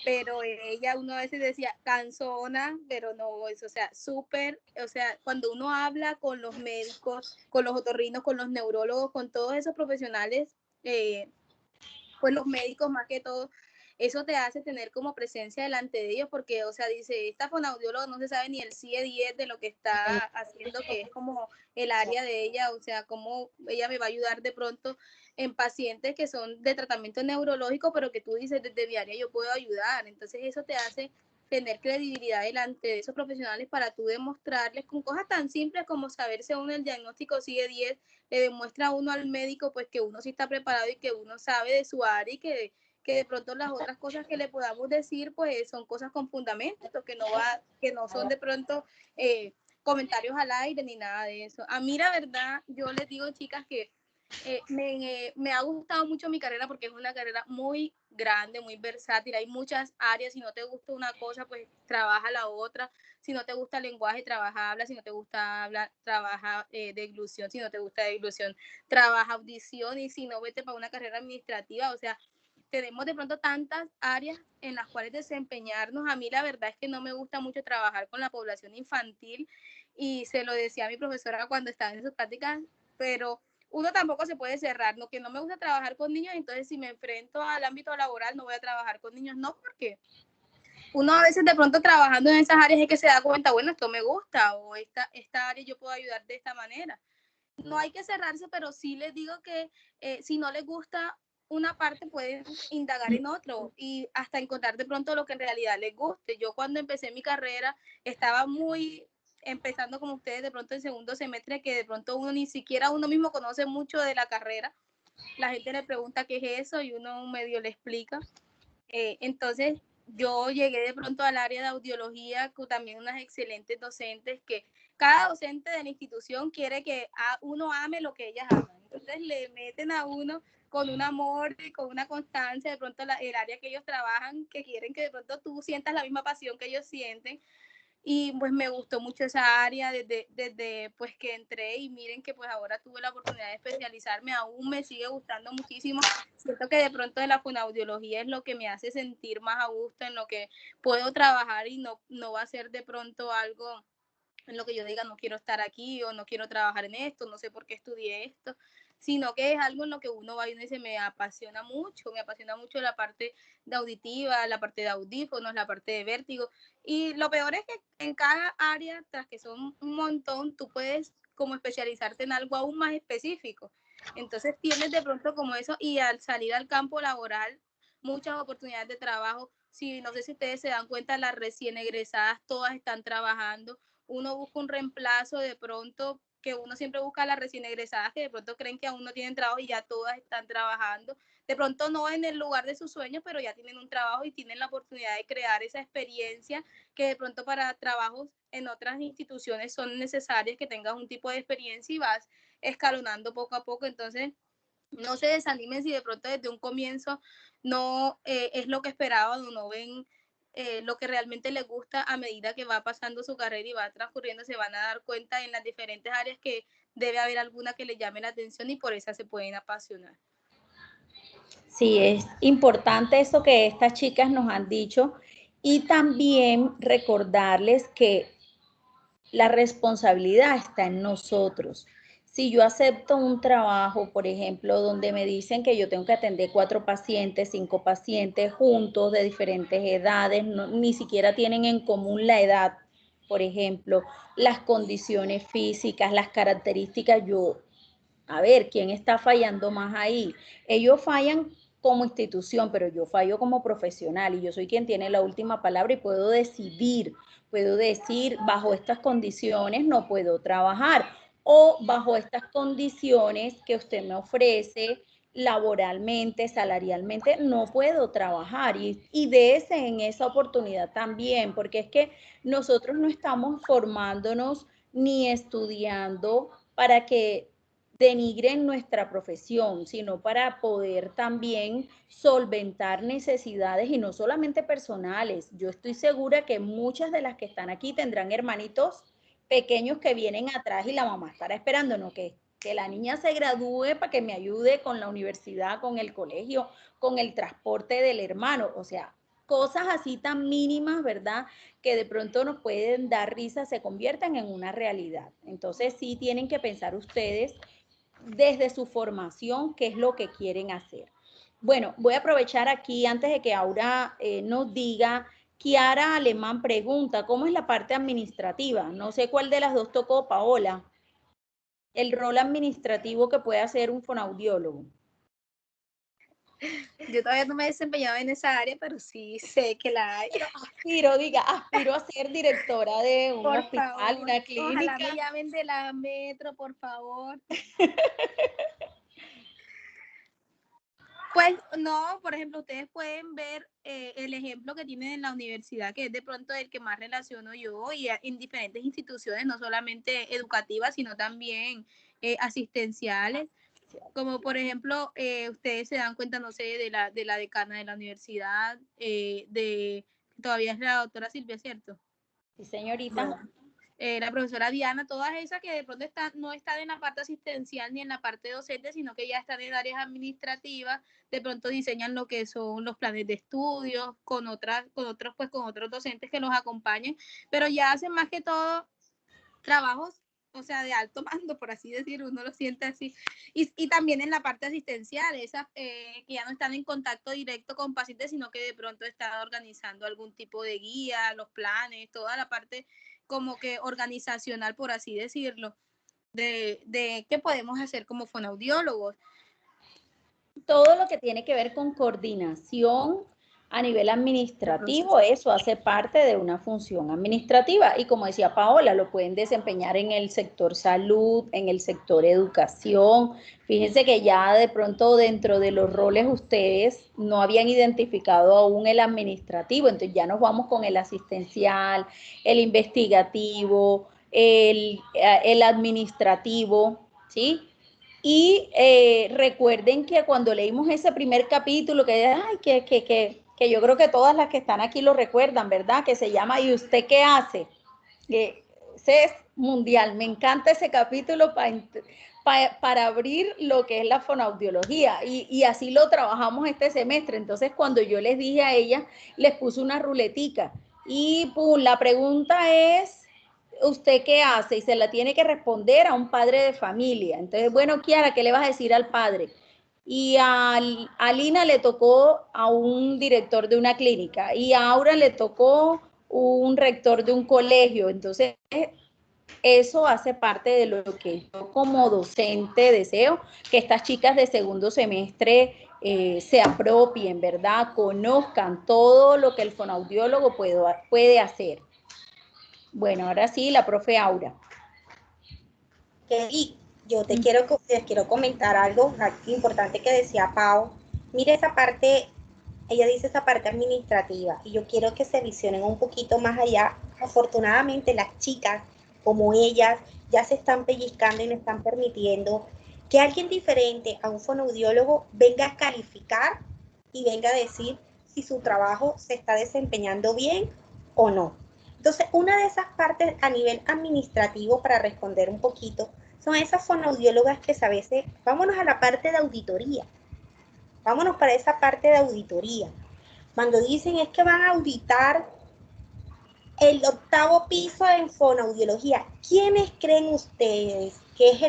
Pero ella, uno a veces decía cansona, pero no, eso, o sea, súper, o sea, cuando uno habla con los médicos, con los otorrinos, con los neurólogos, con todos esos profesionales, pues los médicos más que todo, eso te hace tener como presencia delante de ellos, porque, o sea, dice, esta fonoaudióloga no se sabe ni el CIE 10 de lo que está haciendo, que es como el área de ella, o sea, cómo ella me va a ayudar de pronto en pacientes que son de tratamiento neurológico, pero que tú dices, desde mi área yo puedo ayudar. Entonces eso te hace tener credibilidad delante de esos profesionales para tú demostrarles con cosas tan simples como saberse uno el diagnóstico CIE 10, le demuestra a uno al médico pues que uno sí está preparado y que uno sabe de su área y que de pronto las otras cosas que le podamos decir pues son cosas con fundamento, que no son de pronto comentarios al aire ni nada de eso. A mí la verdad, yo les digo chicas que me ha gustado mucho mi carrera porque es una carrera muy grande, muy versátil, hay muchas áreas, si no te gusta una cosa, pues trabaja la otra, si no te gusta el lenguaje, trabaja habla, si no te gusta hablar, trabaja deglución, si no te gusta deglución, trabaja audición, y si no, vete para una carrera administrativa, o sea, tenemos de pronto tantas áreas en las cuales desempeñarnos. A mí la verdad es que no me gusta mucho trabajar con la población infantil y se lo decía a mi profesora cuando estaba en sus prácticas, pero uno tampoco se puede cerrar, no que no me gusta trabajar con niños, entonces si me enfrento al ámbito laboral no voy a trabajar con niños, no, porque uno a veces de pronto trabajando en esas áreas es que se da cuenta, bueno, esto me gusta o esta área yo puedo ayudar de esta manera. No hay que cerrarse, pero sí les digo que si no les gusta una parte pueden indagar en otro y hasta encontrar de pronto lo que en realidad les guste. Yo cuando empecé mi carrera estaba muy empezando como ustedes de pronto en segundo semestre, que de pronto uno ni siquiera uno mismo conoce mucho de la carrera. La gente le pregunta qué es eso y uno medio le explica. Entonces yo llegué de pronto al área de audiología con también unas excelentes docentes que cada docente de la institución quiere que uno ame lo que ellas aman. Entonces le meten a uno con un amor y con una constancia, de pronto el área que ellos trabajan, que quieren que de pronto tú sientas la misma pasión que ellos sienten. Y pues me gustó mucho esa área desde pues que entré, y miren que pues ahora tuve la oportunidad de especializarme, aún me sigue gustando muchísimo. Siento que de pronto de la fonoaudiología es lo que me hace sentir más a gusto, en lo que puedo trabajar y no va a ser de pronto algo en lo que yo diga no quiero estar aquí o no quiero trabajar en esto, no sé por qué estudié esto, sino que es algo en lo que uno va y uno dice, me apasiona mucho la parte de auditiva, la parte de audífonos, la parte de vértigo. Y lo peor es que en cada área, tras que son un montón, tú puedes como especializarte en algo aún más específico. Entonces tienes de pronto como eso, y al salir al campo laboral, muchas oportunidades de trabajo. Si, no sé si ustedes se dan cuenta, las recién egresadas todas están trabajando. Uno busca un reemplazo de pronto, que uno siempre busca a las recién egresadas que de pronto creen que aún no tienen trabajo y ya todas están trabajando. De pronto no en el lugar de sus sueños, pero ya tienen un trabajo y tienen la oportunidad de crear esa experiencia que de pronto para trabajos en otras instituciones son necesarias, que tengas un tipo de experiencia y vas escalonando poco a poco. Entonces, no se desanimen si de pronto desde un comienzo no es lo que esperaban o no ven lo que realmente les gusta. A medida que va pasando su carrera y va transcurriendo, se van a dar cuenta en las diferentes áreas que debe haber alguna que les llame la atención y por esa se pueden apasionar. Sí, es importante eso que estas chicas nos han dicho, y también recordarles que la responsabilidad está en nosotros. Si yo acepto un trabajo, por ejemplo, donde me dicen que yo tengo que atender 4 pacientes, 5 pacientes juntos de diferentes edades, ni siquiera tienen en común la edad, por ejemplo, las condiciones físicas, las características, a ver, ¿quién está fallando más ahí? Ellos fallan como institución, pero yo fallo como profesional y yo soy quien tiene la última palabra y puedo decidir, puedo decir, bajo estas condiciones no puedo trabajar o bajo estas condiciones que usted me ofrece laboralmente, salarialmente, no puedo trabajar y dése en esa oportunidad también, porque es que nosotros no estamos formándonos ni estudiando para que denigren nuestra profesión, sino para poder también solventar necesidades y no solamente personales. Yo estoy segura que muchas de las que están aquí tendrán hermanitos pequeños que vienen atrás y la mamá estará esperando, ¿no? Que la niña se gradúe para que me ayude con la universidad, con el colegio, con el transporte del hermano. O sea, cosas así tan mínimas, ¿verdad? Que de pronto nos pueden dar risa, se convierten en una realidad. Entonces sí tienen que pensar ustedes desde su formación qué es lo que quieren hacer. Bueno, voy a aprovechar aquí antes de que Aura nos diga. Kiara Alemán pregunta, ¿cómo es la parte administrativa? No sé cuál de las dos tocó Paola. El rol administrativo que puede hacer un fonoaudiólogo. Yo todavía no me he desempeñado en esa área, pero sí sé que la hay. Aspiro a ser directora de un hospital, favor, una clínica. Ojalá me llamen de la metro, por favor. Pues no, por ejemplo, ustedes pueden ver el ejemplo que tienen en la universidad, que es de pronto el que más relaciono yo, y en diferentes instituciones, no solamente educativas, sino también asistenciales. Como por ejemplo, ustedes se dan cuenta, no sé, de la decana de la universidad, todavía es la doctora Silvia, ¿cierto? Sí, señorita. Bueno, la profesora Diana, todas esas que de pronto no están en la parte asistencial ni en la parte docente, sino que ya están en áreas administrativas, de pronto diseñan lo que son los planes de estudios con otros docentes que los acompañen, pero ya hacen más que todo trabajos, o sea, de alto mando, por así decirlo, uno lo siente así. Y también en la parte asistencial, esas que ya no están en contacto directo con pacientes, sino que de pronto están organizando algún tipo de guía, los planes, toda la parte como que organizacional, por así decirlo, de qué podemos hacer como fonoaudiólogos. Todo lo que tiene que ver con coordinación a nivel administrativo, eso hace parte de una función administrativa. Y como decía Paola, lo pueden desempeñar en el sector salud, en el sector educación. Fíjense que ya de pronto dentro de los roles ustedes no habían identificado aún el administrativo, entonces ya nos vamos con el asistencial, el investigativo, el administrativo, ¿sí? Y recuerden que cuando leímos ese primer capítulo, que yo creo que todas las que están aquí lo recuerdan, ¿verdad? Que se llama ¿Y usted qué hace? Ese es mundial. Me encanta ese capítulo para abrir lo que es la fonoaudiología. Y así lo trabajamos este semestre. Entonces, cuando yo les dije a ella, les puse una ruletica. Y pum, la pregunta es, ¿usted qué hace? Y se la tiene que responder a un padre de familia. Entonces, bueno, Kiara, ¿qué le vas a decir al padre? Y a Lina le tocó a un director de una clínica y a Aura le tocó un rector de un colegio. Entonces, eso hace parte de lo que yo como docente deseo, que estas chicas de segundo semestre se apropien, ¿verdad? Conozcan todo lo que el fonoaudiólogo puede hacer. Bueno, ahora sí, la profe Aura. Kelly, yo les quiero comentar algo importante que decía Pau. Mire esa parte, ella dice esa parte administrativa, y yo quiero que se visionen un poquito más allá. Afortunadamente las chicas, como ellas, ya se están pellizcando y no están permitiendo que alguien diferente a un fonoaudiólogo venga a calificar y venga a decir si su trabajo se está desempeñando bien o no. Entonces, una de esas partes a nivel administrativo, para responder un poquito, son esas fonoaudiólogas que a veces, vámonos a la parte de auditoría, vámonos para esa parte de auditoría. Cuando dicen es que van a auditar el 8º piso en fonoaudiología, ¿quiénes creen ustedes que es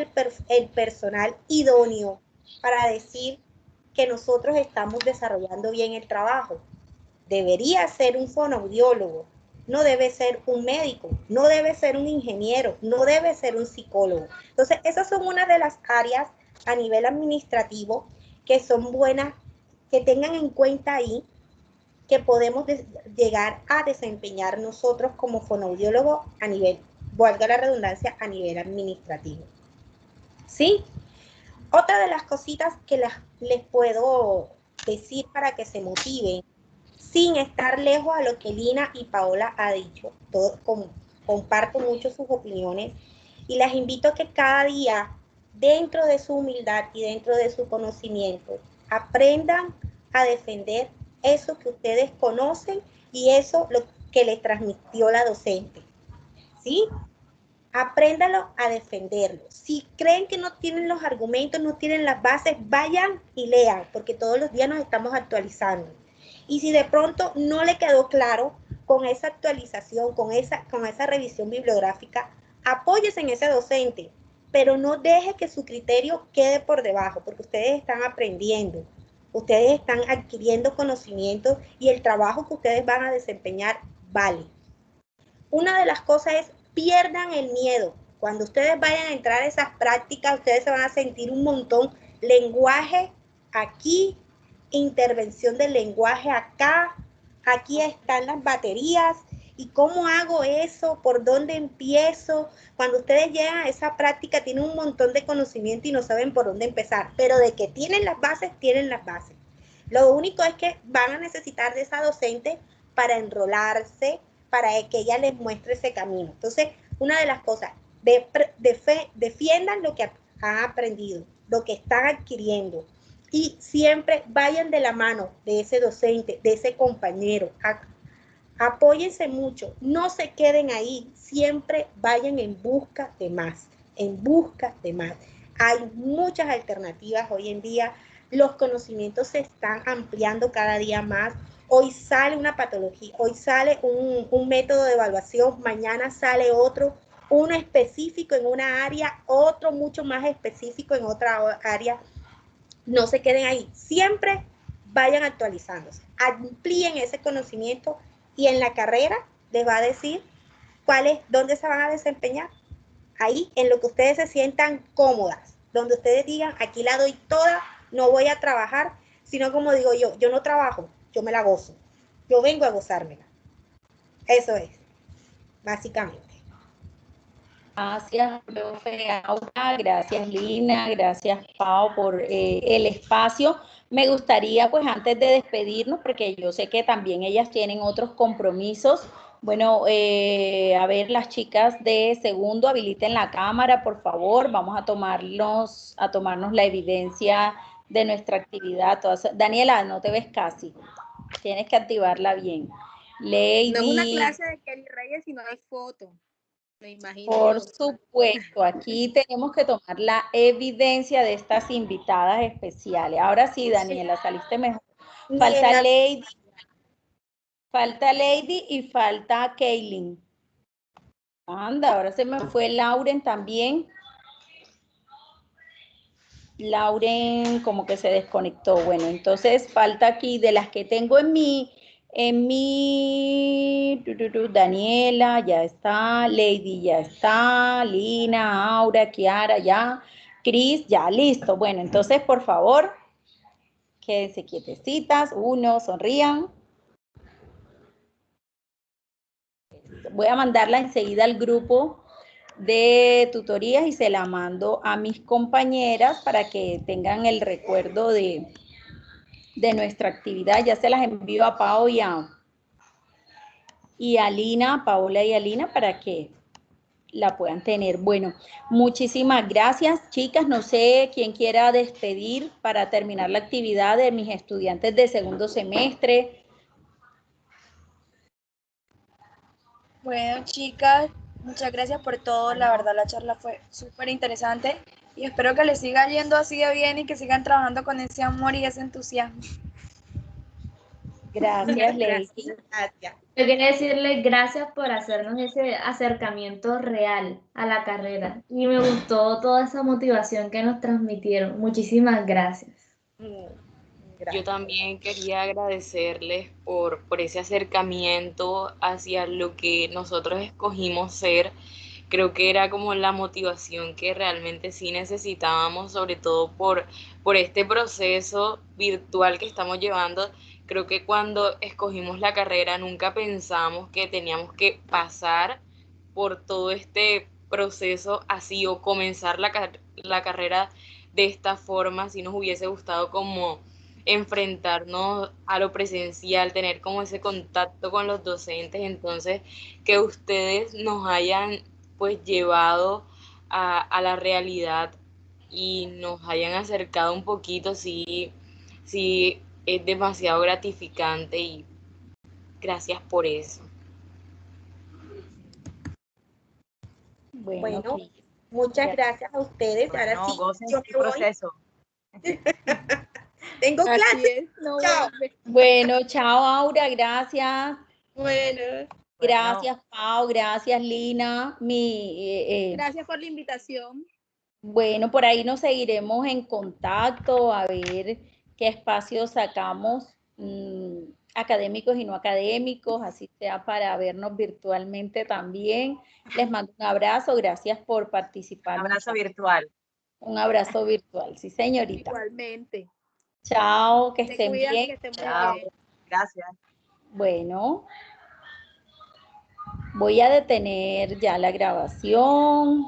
el personal idóneo para decir que nosotros estamos desarrollando bien el trabajo? Debería ser un fonoaudiólogo no debe ser un médico, no debe ser un ingeniero, no debe ser un psicólogo. Entonces, esas son una de las áreas a nivel administrativo que son buenas, que tengan en cuenta ahí, que podemos llegar a desempeñar nosotros como fonoaudiólogos a nivel, valga la redundancia, a nivel administrativo. ¿Sí? Otra de las cositas que les puedo decir para que se motiven, sin estar lejos a lo que Lina y Paola ha dicho, comparto mucho sus opiniones y las invito a que cada día, dentro de su humildad y dentro de su conocimiento, aprendan a defender eso que ustedes conocen y eso lo que les transmitió la docente. ¿Sí? Apréndalo a defenderlo. Si creen que no tienen los argumentos, no tienen las bases, vayan y lean, porque todos los días nos estamos actualizando. Y si de pronto no le quedó claro con esa actualización, con esa revisión bibliográfica, apóyese en ese docente, pero no deje que su criterio quede por debajo, porque ustedes están aprendiendo, ustedes están adquiriendo conocimientos y el trabajo que ustedes van a desempeñar vale. Una de las cosas es pierdan el miedo. Cuando ustedes vayan a entrar a esas prácticas, ustedes se van a sentir un montón. Lenguaje aquí, intervención del lenguaje acá, aquí están las baterías. ¿Y cómo hago eso? ¿Por dónde empiezo? Cuando ustedes llegan a esa práctica tienen un montón de conocimiento y no saben por dónde empezar, pero de que tienen las bases, tienen las bases. Lo único es que van a necesitar de esa docente para enrolarse, para que ella les muestre ese camino. Entonces, una de las cosas, defiendan lo que han aprendido, lo que están adquiriendo y siempre vayan de la mano de ese docente, de ese compañero. Apóyense mucho, no se queden ahí, siempre vayan en busca de más, en busca de más. Hay muchas alternativas hoy en día, los conocimientos se están ampliando cada día más. Hoy sale una patología, hoy sale un método de evaluación, mañana sale otro, uno específico en una área, otro mucho más específico en otra área. No se queden ahí, siempre vayan actualizándose, amplíen ese conocimiento y en la carrera les va a decir dónde se van a desempeñar. Ahí, en lo que ustedes se sientan cómodas, donde ustedes digan, aquí la doy toda, no voy a trabajar, sino como digo yo no trabajo, yo me la gozo. Yo vengo a gozármela. Eso es, básicamente. Gracias, profe Aura, gracias Lina, gracias Pau por el espacio. Me gustaría, pues antes de despedirnos, porque yo sé que también ellas tienen otros compromisos, bueno, a ver, las chicas de segundo, habiliten la cámara, por favor, vamos a tomarnos la evidencia de nuestra actividad. Daniela, no te ves casi, tienes que activarla bien. Lady. No es una clase de Kelly Reyes, sino hay foto. Me imagino. Por supuesto, aquí tenemos que tomar la evidencia de estas invitadas especiales. Ahora sí, Daniela, saliste mejor. Falta Lady y falta Kaylin. Anda, ahora se me fue Lauren también. Lauren como que se desconectó. Bueno, entonces falta aquí de las que tengo en mi Daniela, ya está, Lady, ya está, Lina, Aura, Kiara, ya, Cris, ya, listo. Bueno, entonces, por favor, quédense quietecitas, sonrían. Voy a mandarla enseguida al grupo de tutorías y se la mando a mis compañeras para que tengan el recuerdo de nuestra actividad. Ya se las envío a Pau y a Lina, Paola y a Lina, para que la puedan tener. Bueno, muchísimas gracias, chicas. No sé quién quiera despedir para terminar la actividad de mis estudiantes de segundo semestre. Bueno, chicas, muchas gracias por todo. La verdad, la charla fue súper interesante y espero que les siga yendo así de bien y que sigan trabajando con ese amor y ese entusiasmo. Gracias, Lady. Gracias. Yo quería decirles gracias por hacernos ese acercamiento real a la carrera y me gustó toda esa motivación que nos transmitieron. Muchísimas gracias. Yo también quería agradecerles por ese acercamiento hacia lo que nosotros escogimos ser. Creo que era como la motivación que realmente sí necesitábamos, sobre todo por este proceso virtual que estamos llevando. Creo que cuando escogimos la carrera nunca pensamos que teníamos que pasar por todo este proceso así o comenzar la carrera de esta forma. Si nos hubiese gustado como enfrentarnos a lo presencial, tener como ese contacto con los docentes, entonces que ustedes nos hayan pues llevado a la realidad y nos hayan acercado un poquito, sí, sí es demasiado gratificante y gracias por eso. Bueno, Bueno, Cris, muchas ya. gracias a ustedes. Ahora Bueno, sí, gocen yo su me voy. proceso. Tengo Así clase. es, no Chao. vuelve. Bueno, chao, Aura, gracias. Bueno. Gracias, Pau, gracias, Lina. Gracias por la invitación. Bueno, por ahí nos seguiremos en contacto a ver qué espacios sacamos, académicos y no académicos, así sea para vernos virtualmente también. Les mando un abrazo, gracias por participar. Un abrazo muchachos. virtual. Un abrazo virtual, sí, señorita. Igualmente. Chao, que Te estén cuidas, bien. que estén muy Chao. bien. Gracias. Bueno, voy a detener ya la grabación.